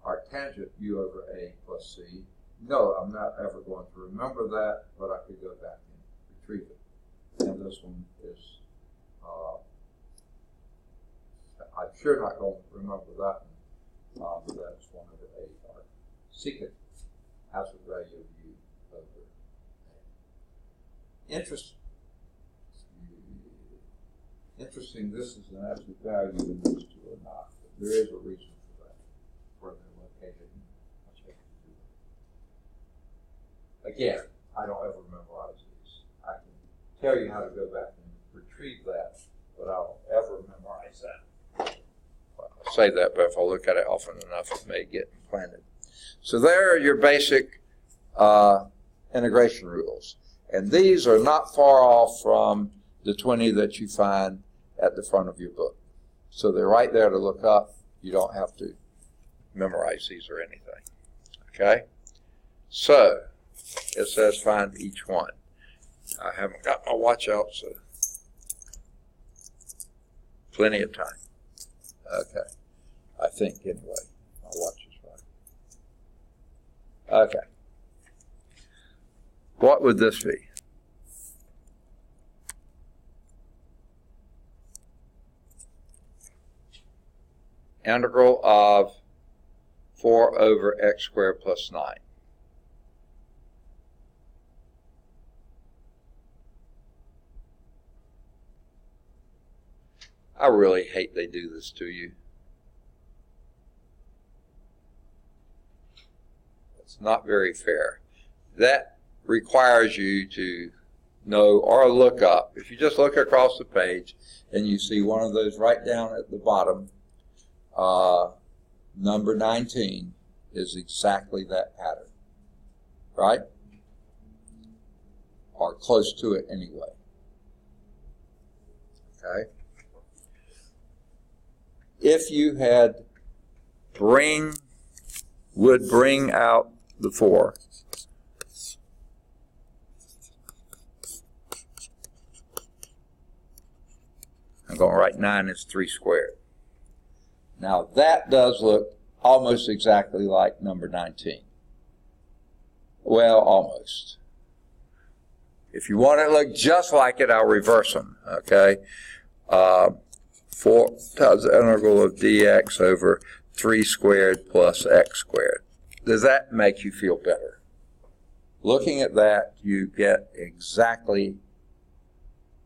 arctangent u over a plus c. No, I'm not ever going to remember that, but I could go back and retrieve it. And this one is, I'm sure not going to remember that one, but that's 1 over a secant absolute value of u over a. Interesting, this is an absolute value and these two are not. But there is a reason for that, where they're located. Again, I don't ever memorize these. I can tell you how to go back and retrieve that, but I don't ever memorize that. Well, I say that, but if I look at it often enough, it may get implanted. So there are your basic integration rules. And these are not far off from the 20 that you find at the front of your book. So they're right there to look up. You don't have to memorize these or anything. Okay? So, it says find each one. I haven't got my watch out, so plenty of time. Okay. I think, anyway. My watch is right. Okay. What would this be? Integral of 4 over x squared plus 9. I really hate they do this to you. It's not very fair. That requires you to know or look up. If you just look across the page and you see one of those right down at the bottom, number 19 is exactly that pattern, right? Or close to it anyway. Okay? If you would bring out the 4, I'm going to write 9 is 3 squared. Now that does look almost exactly like number 19. Well, almost. If you want it to look just like it, I'll reverse them, okay? 4 times the integral of dx over 3 squared plus x squared. Does that make you feel better? Looking at that, you get exactly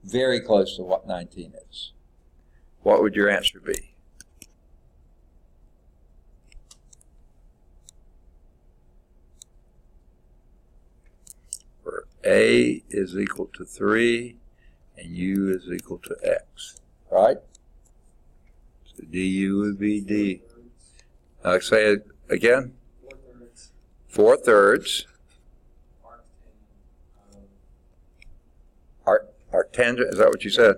very close to what 19 is. What would your answer be? Where a is equal to 3 and u is equal to x, right? So du would be d. Say it again.
4/3
4/3
arctangent
arctangent, is that what you said?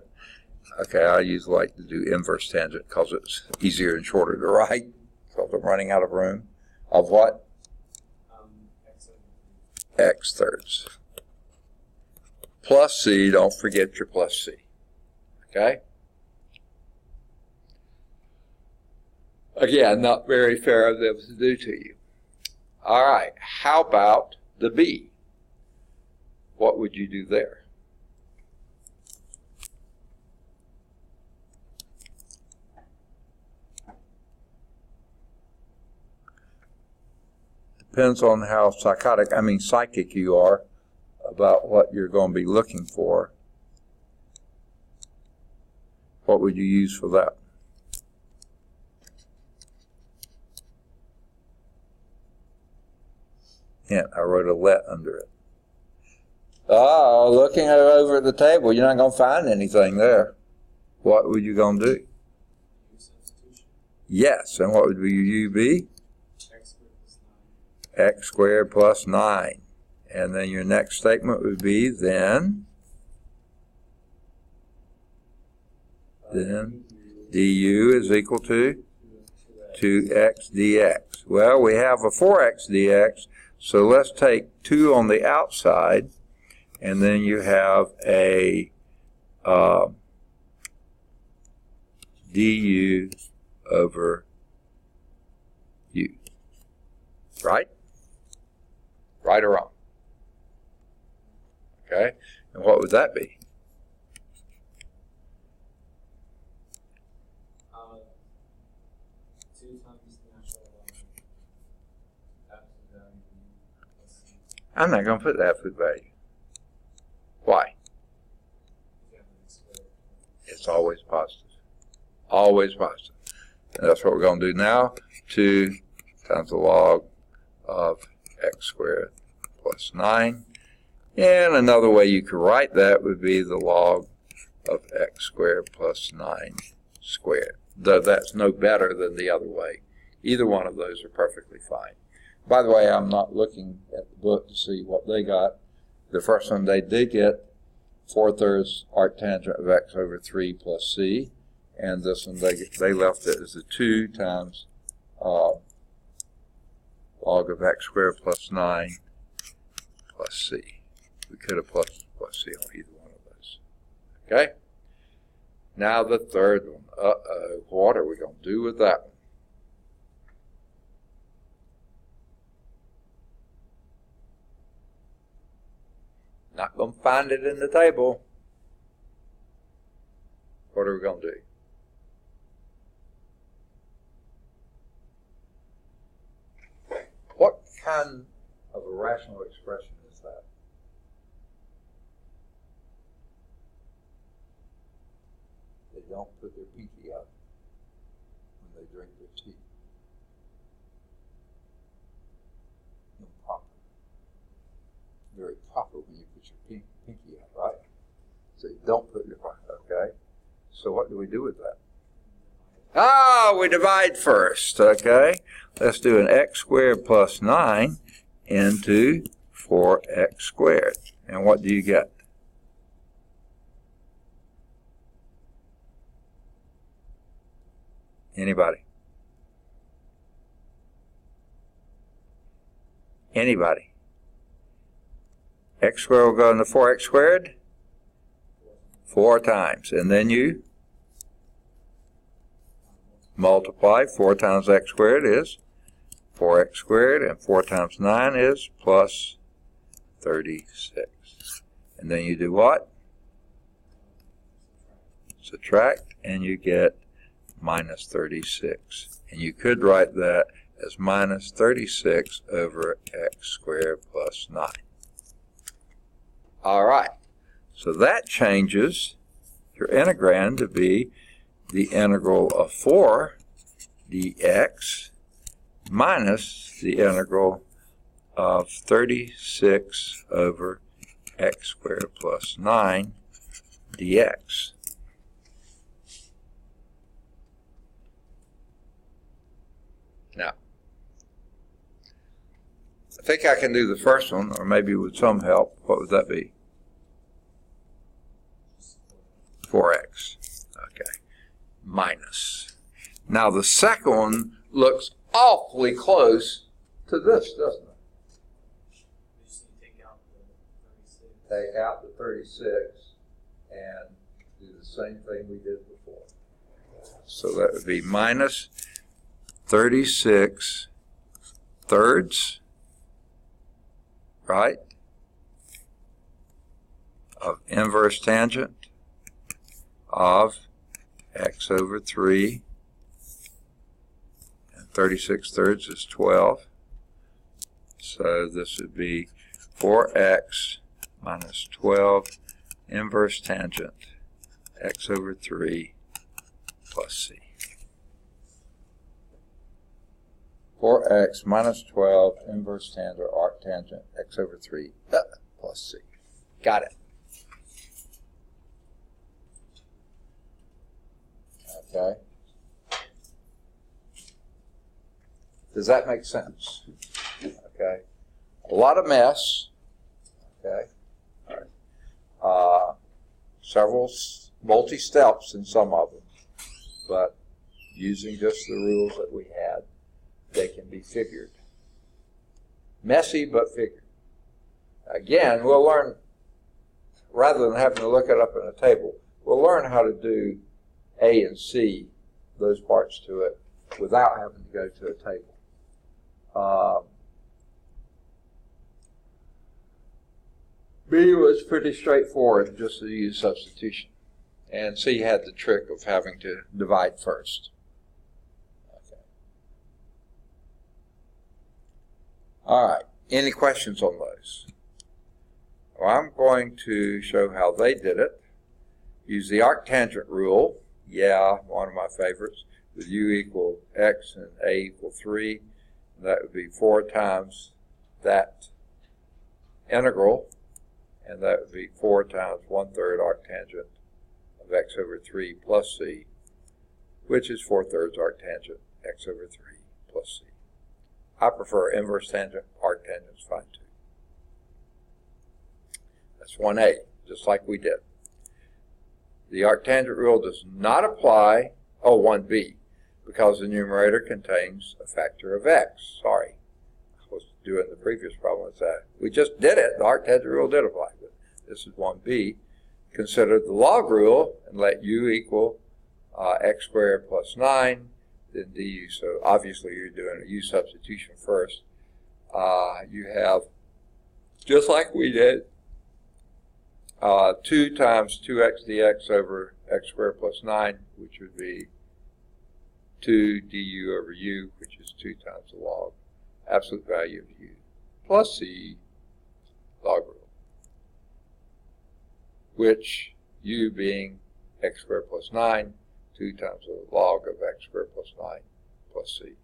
Okay, I usually like to do inverse tangent because it's easier and shorter to write. Because I'm running out of room. Of what?
x over 3.
X thirds. Plus C, don't forget your plus C. Okay? Again, not very fair of them to do to you. All right, how about the B? What would you do there? Depends on how psychic you are about what you're going to be looking for. What would you use for that? Hint, I wrote a let under it. Oh, looking over at the table, you're not going to find anything there. What would you going to do?
Substitution.
Yes, and what would your U be?
X squared plus 9.
X squared plus 9. And then your next statement would be then du is equal to 2x dx. Well, we have a 4x dx, so let's take 2 on the outside, and then you have a du over u. Right? Right or wrong? Okay, and what would that be?
2 times the natural log absolute value plus c.
I'm not going to put the absolute value. Why? It's always positive. Always positive. And that's what we're going to do now. 2 times the log of x squared plus 9. And another way you could write that would be the log of x squared plus 9 squared. Though that's no better than the other way. Either one of those are perfectly fine. By the way, I'm not looking at the book to see what they got. The first one they did get 4/3 arctangent of x over 3 plus c. And this one they left it as a 2 times log of x squared plus 9 plus c. We could have plus c on either one of those. Okay? Now the third one. What are we going to do with that one? Not going to find it in the table. What are we going to do? What kind of a rational expression is that? They don't put their pinky up when they drink their tea. Improper. Very proper when you put your pinky up, right? So you don't put your pinky, okay? So what do we do with that? We divide first, okay? Let's do an x squared plus 9 into 4x squared. And what do you get? Anybody? Anybody? X squared will go into 4x squared 4 times. And then you multiply. 4 times x squared is 4x squared, and 4 times 9 is plus 36. And then you do what? Subtract, and you get minus 36. And you could write that as minus 36 over x squared plus 9. All right, so that changes your integrand to be the integral of 4 dx minus the integral of 36 over x squared plus 9 dx. Now, think I can do the first one, or maybe with some help. What would that be? 4x. Okay. Minus. Now the second one looks awfully close to this, doesn't it?
You just need to take out the 36.
Take out the 36 and do the same thing we did before. So that would be minus 36 thirds, right, of inverse tangent of x over 3, and 36 thirds is 12. So this would be 4x minus 12 inverse tangent x over 3 plus c. 4x minus 12 inverse tangent or arctangent x over 3 plus c. Got it. Okay. Does that make sense? Okay. A lot of mess. Okay. All right. Several multi-steps in some of them, but using just the rules that we had, they can be figured. Messy, but figured. Again, we'll learn, rather than having to look it up in a table, we'll learn how to do A and C, those parts to it, without having to go to a table. B was pretty straightforward, just to use substitution. And C had the trick of having to divide first. Okay. All right, any questions on those? Well, I'm going to show how they did it. Use the arctangent rule. Yeah, one of my favorites. With u equal x and a equal 3. That would be 4 times that integral. And that would be 4 times 1/3 arctangent of x over 3 plus c, which is 4/3 arctangent x over 3 plus c. I prefer inverse tangent, arctangent is fine too. That's 1a, just like we did. The arctangent rule does not apply, 1b, because the numerator contains a factor of x. Sorry, I was doing the previous problem with that. We just did it. The arctangent rule did apply, but this is 1b. Consider the log rule and let u equal x squared plus 9, then du. So obviously you're doing a u substitution first. You have, just like we did, 2 times 2x dx over x squared plus 9, which would be 2 du over u, which is 2 times the log absolute value of u, plus c log rule, which u being x squared plus 9, 2 times the log of x squared plus 9 plus c.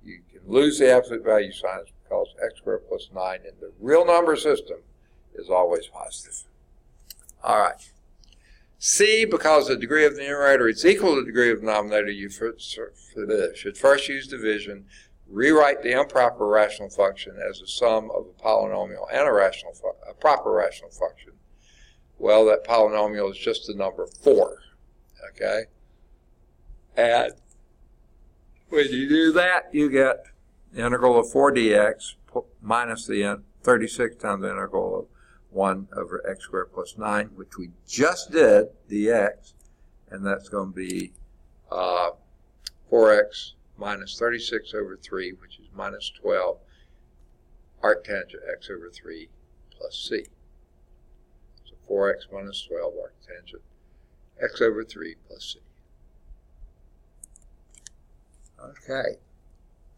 You can lose the absolute value signs because x squared plus 9 in the real number system is always positive. All right. C, because the degree of the numerator is equal to the degree of the denominator, you should first use division, rewrite the improper rational function as the sum of a polynomial and a proper rational function. Well, that polynomial is just the number 4, okay? And when you do that, you get the integral of 4 dx minus the 36 times the integral of 1 over x squared plus 9, which we just did, dx, and that's going to be 4x minus 36 over 3, which is minus 12, arctangent x over 3 plus c. So 4x minus 12 arctangent x over 3 plus c. Okay.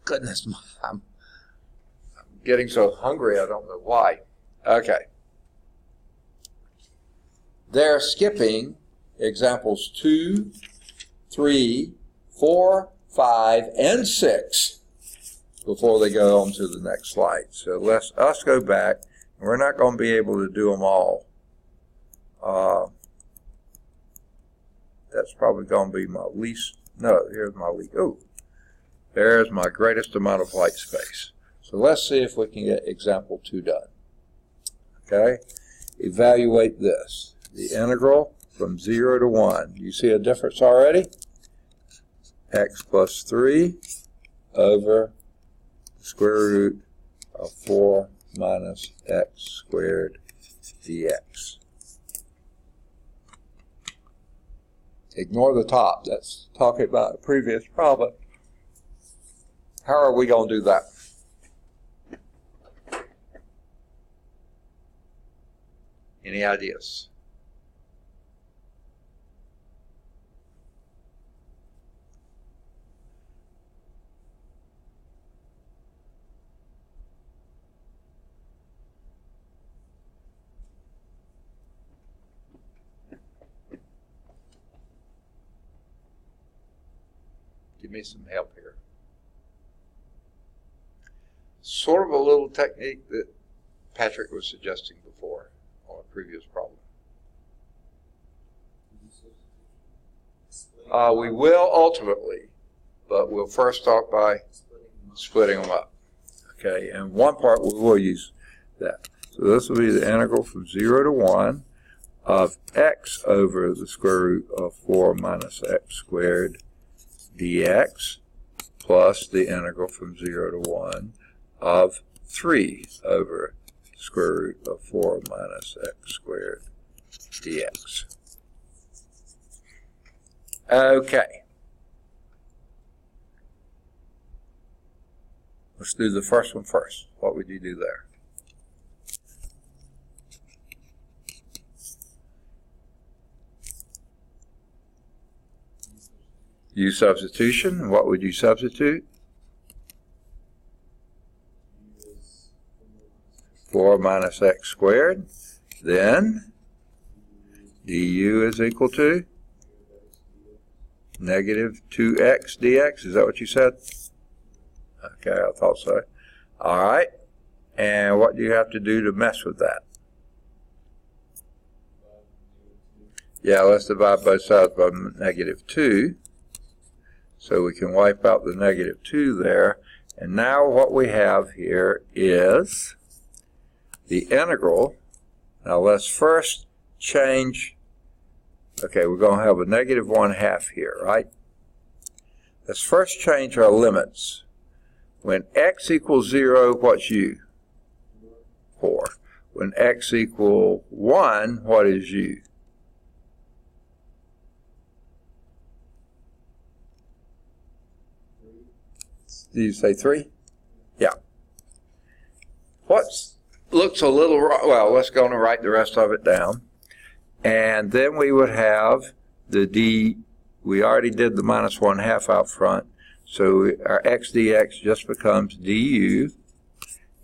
Goodness, I'm getting so hungry, I don't know why. Okay. They're skipping examples 2, 3, 4, 5, and 6 before they go on to the next slide. So let's go back. We're not going to be able to do them all. That's probably going to be my least. No, here's my least. Oh, there's my greatest amount of white space. So let's see if we can get example 2 done. Okay? Evaluate this. The integral from 0 to 1. You see a difference already? X plus 3 over the square root of 4 minus x squared dx. Ignore the top. That's talking about a previous problem. How are we going to do that? Any ideas? Give me some help here. Sort of a little technique that Patrick was suggesting before on a previous problem. We will ultimately, but we'll first start by splitting them up. Okay, and one part we will use that. So this will be the integral from 0 to 1 of x over the square root of 4 minus x squared dx plus the integral from 0 to 1 of 3 over the square root of 4 minus x squared dx. Okay. Let's do the first one first. What would you do there? Use substitution. What would you substitute? 4 minus x squared. Then du is equal to negative 2x dx. Is that what you said? Okay, I thought so. All right. And what do you have to do to mess with that? Yeah, let's divide both sides by negative 2. So we can wipe out the negative 2 there. And now what we have here is the integral. Now let's first change. Okay, we're going to have a negative 1/2 here, right? Let's first change our limits. When x equals 0, what's u? 4. When x equals 1, what is u? Did you say 3? Yeah. Looks a little, well, let's go and write the rest of it down. And then we would have the d, we already did the minus 1/2 out front. So our x dx just becomes du.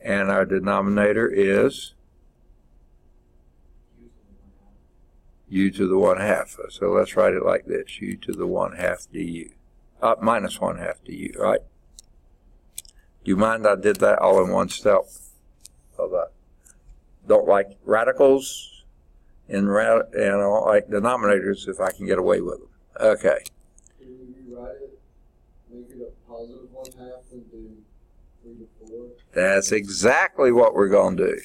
And our denominator is u to the 1/2. So let's write it like this, u to the 1/2 du. Minus 1/2 du, right? Do you mind I did that all in one step? Don't like radicals and I don't like denominators if I can get away with them. Okay.
Can you rewrite it? Make it a positive 1/2 and do 3 to 4?
That's exactly what we're going to do.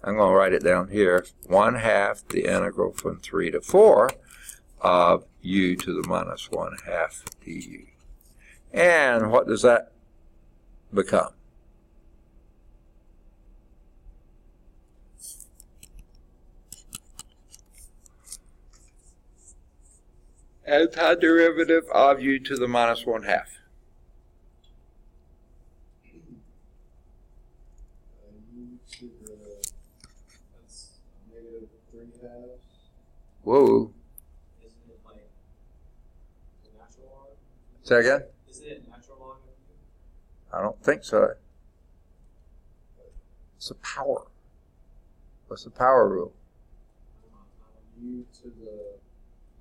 I'm going to write it down here. 1/2 the integral from 3 to 4 of u to the minus 1/2 du. And what does that become? Antiderivative of u to the minus 1/2.
U to the, that's negative 3/2.
Whoa.
Isn't it like the natural log?
Say again?
Isn't it natural log?
I don't think so. What's the power? What's the power rule?
U to the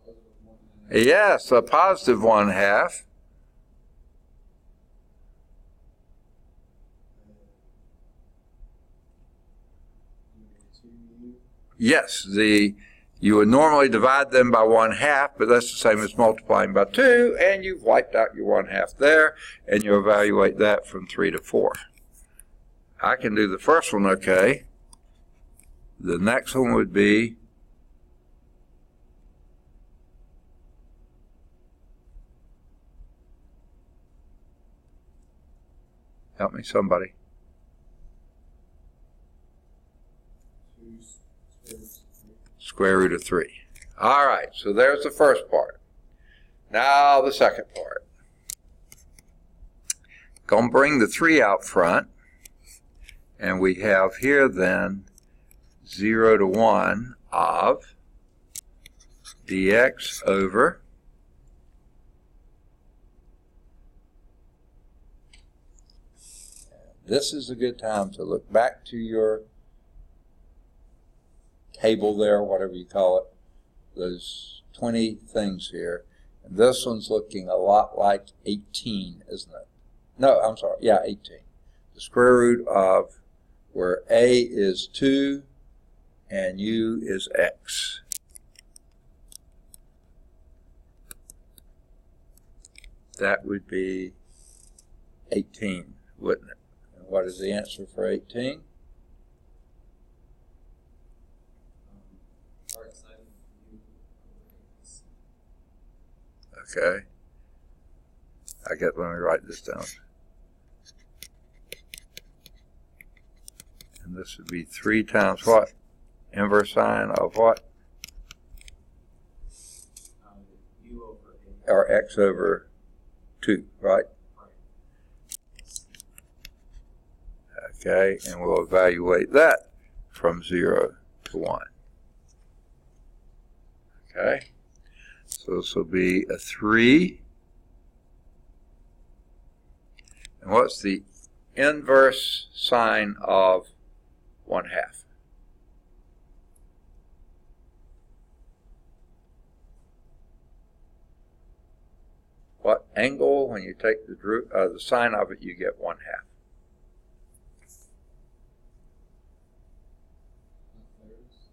positive 1/2.
Yes, a positive 1/2. Yes, you would normally divide them by 1/2, but that's the same as multiplying by 2, and you've wiped out your 1/2 there, and you evaluate that from 3 to 4. I can do the first one okay. The next one would be help me somebody. Square root of 3. All right, so there's the first part. Now the second part. Gonna bring the 3 out front, and we have here then 0 to 1 of dx over this is a good time to look back to your table there, whatever you call it, those 20 things here. And this one's looking a lot like 18, isn't it? No, I'm sorry, yeah, 18. The square root of where a is 2 and u is x. That would be 18, wouldn't it? And what is the answer for 18? Okay. Let me write this down. And this would be 3 times what? Inverse sine of what?
U over A.
Or x over 2, right? Okay, and we'll evaluate that from 0 to 1. Okay, so this will be a 3. And what's the inverse sine of 1/2? What angle, when you take the sine of it, you get 1/2?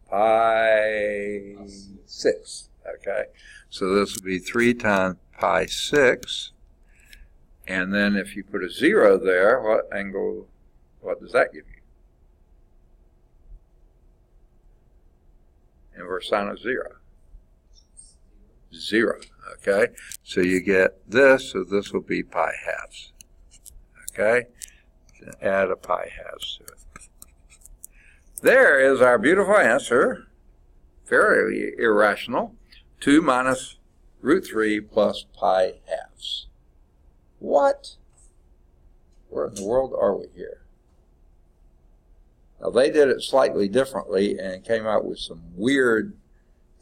Pi 6. Okay, so this will be 3 times pi 6. And then if you put a 0 there, what angle, what does that give you? Inverse sine of 0. 0. Okay, so you get this, so this will be pi halves. Okay, add a pi halves to it. There is our beautiful answer, fairly irrational, 2 minus root 3 plus pi halves. What? Where in the world are we here? Now they did it slightly differently and came out with some weird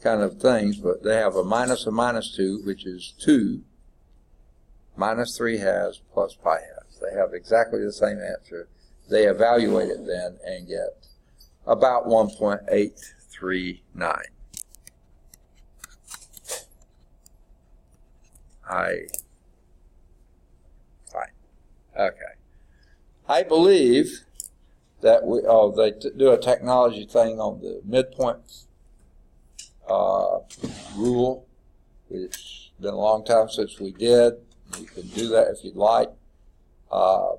kind of things, but they have a minus 2, which is 2, minus 3 halves plus pi halves. They have exactly the same answer. They evaluate it then and get about 1.839. Fine. Okay. I believe that they do a technology thing on the midpoint rule. It's been a long time since we did. You can do that if you'd like. The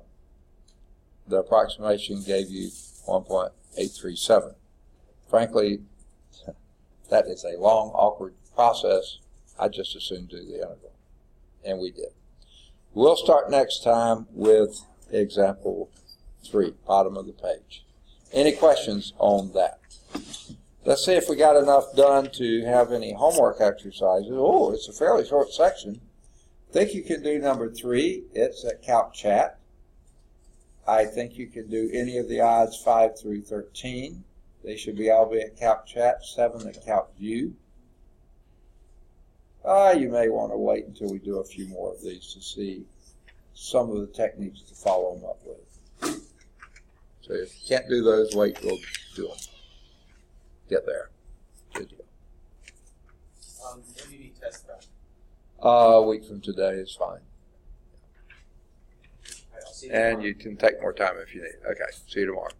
approximation gave you 1.837. Frankly, that is a long, awkward process. I just assumed do the integral, and we did. We'll start next time with example 3, bottom of the page. Any questions on that? Let's see if we got enough done to have any homework exercises. Oh, it's a fairly short section. I think you can do number 3. It's at Calc Chat. I think you can do any of the odds 5 through 13. They should be all be at Calc Chat, 7 at Calc View. You may want to wait until we do a few more of these to see some of the techniques to follow them up with. So if you can't do those, wait, we'll do them. Get there. Good deal.
When do you need test back?
A week from today is fine.
I'll see you
And
tomorrow.
you can take more time if you need. Okay, see you tomorrow.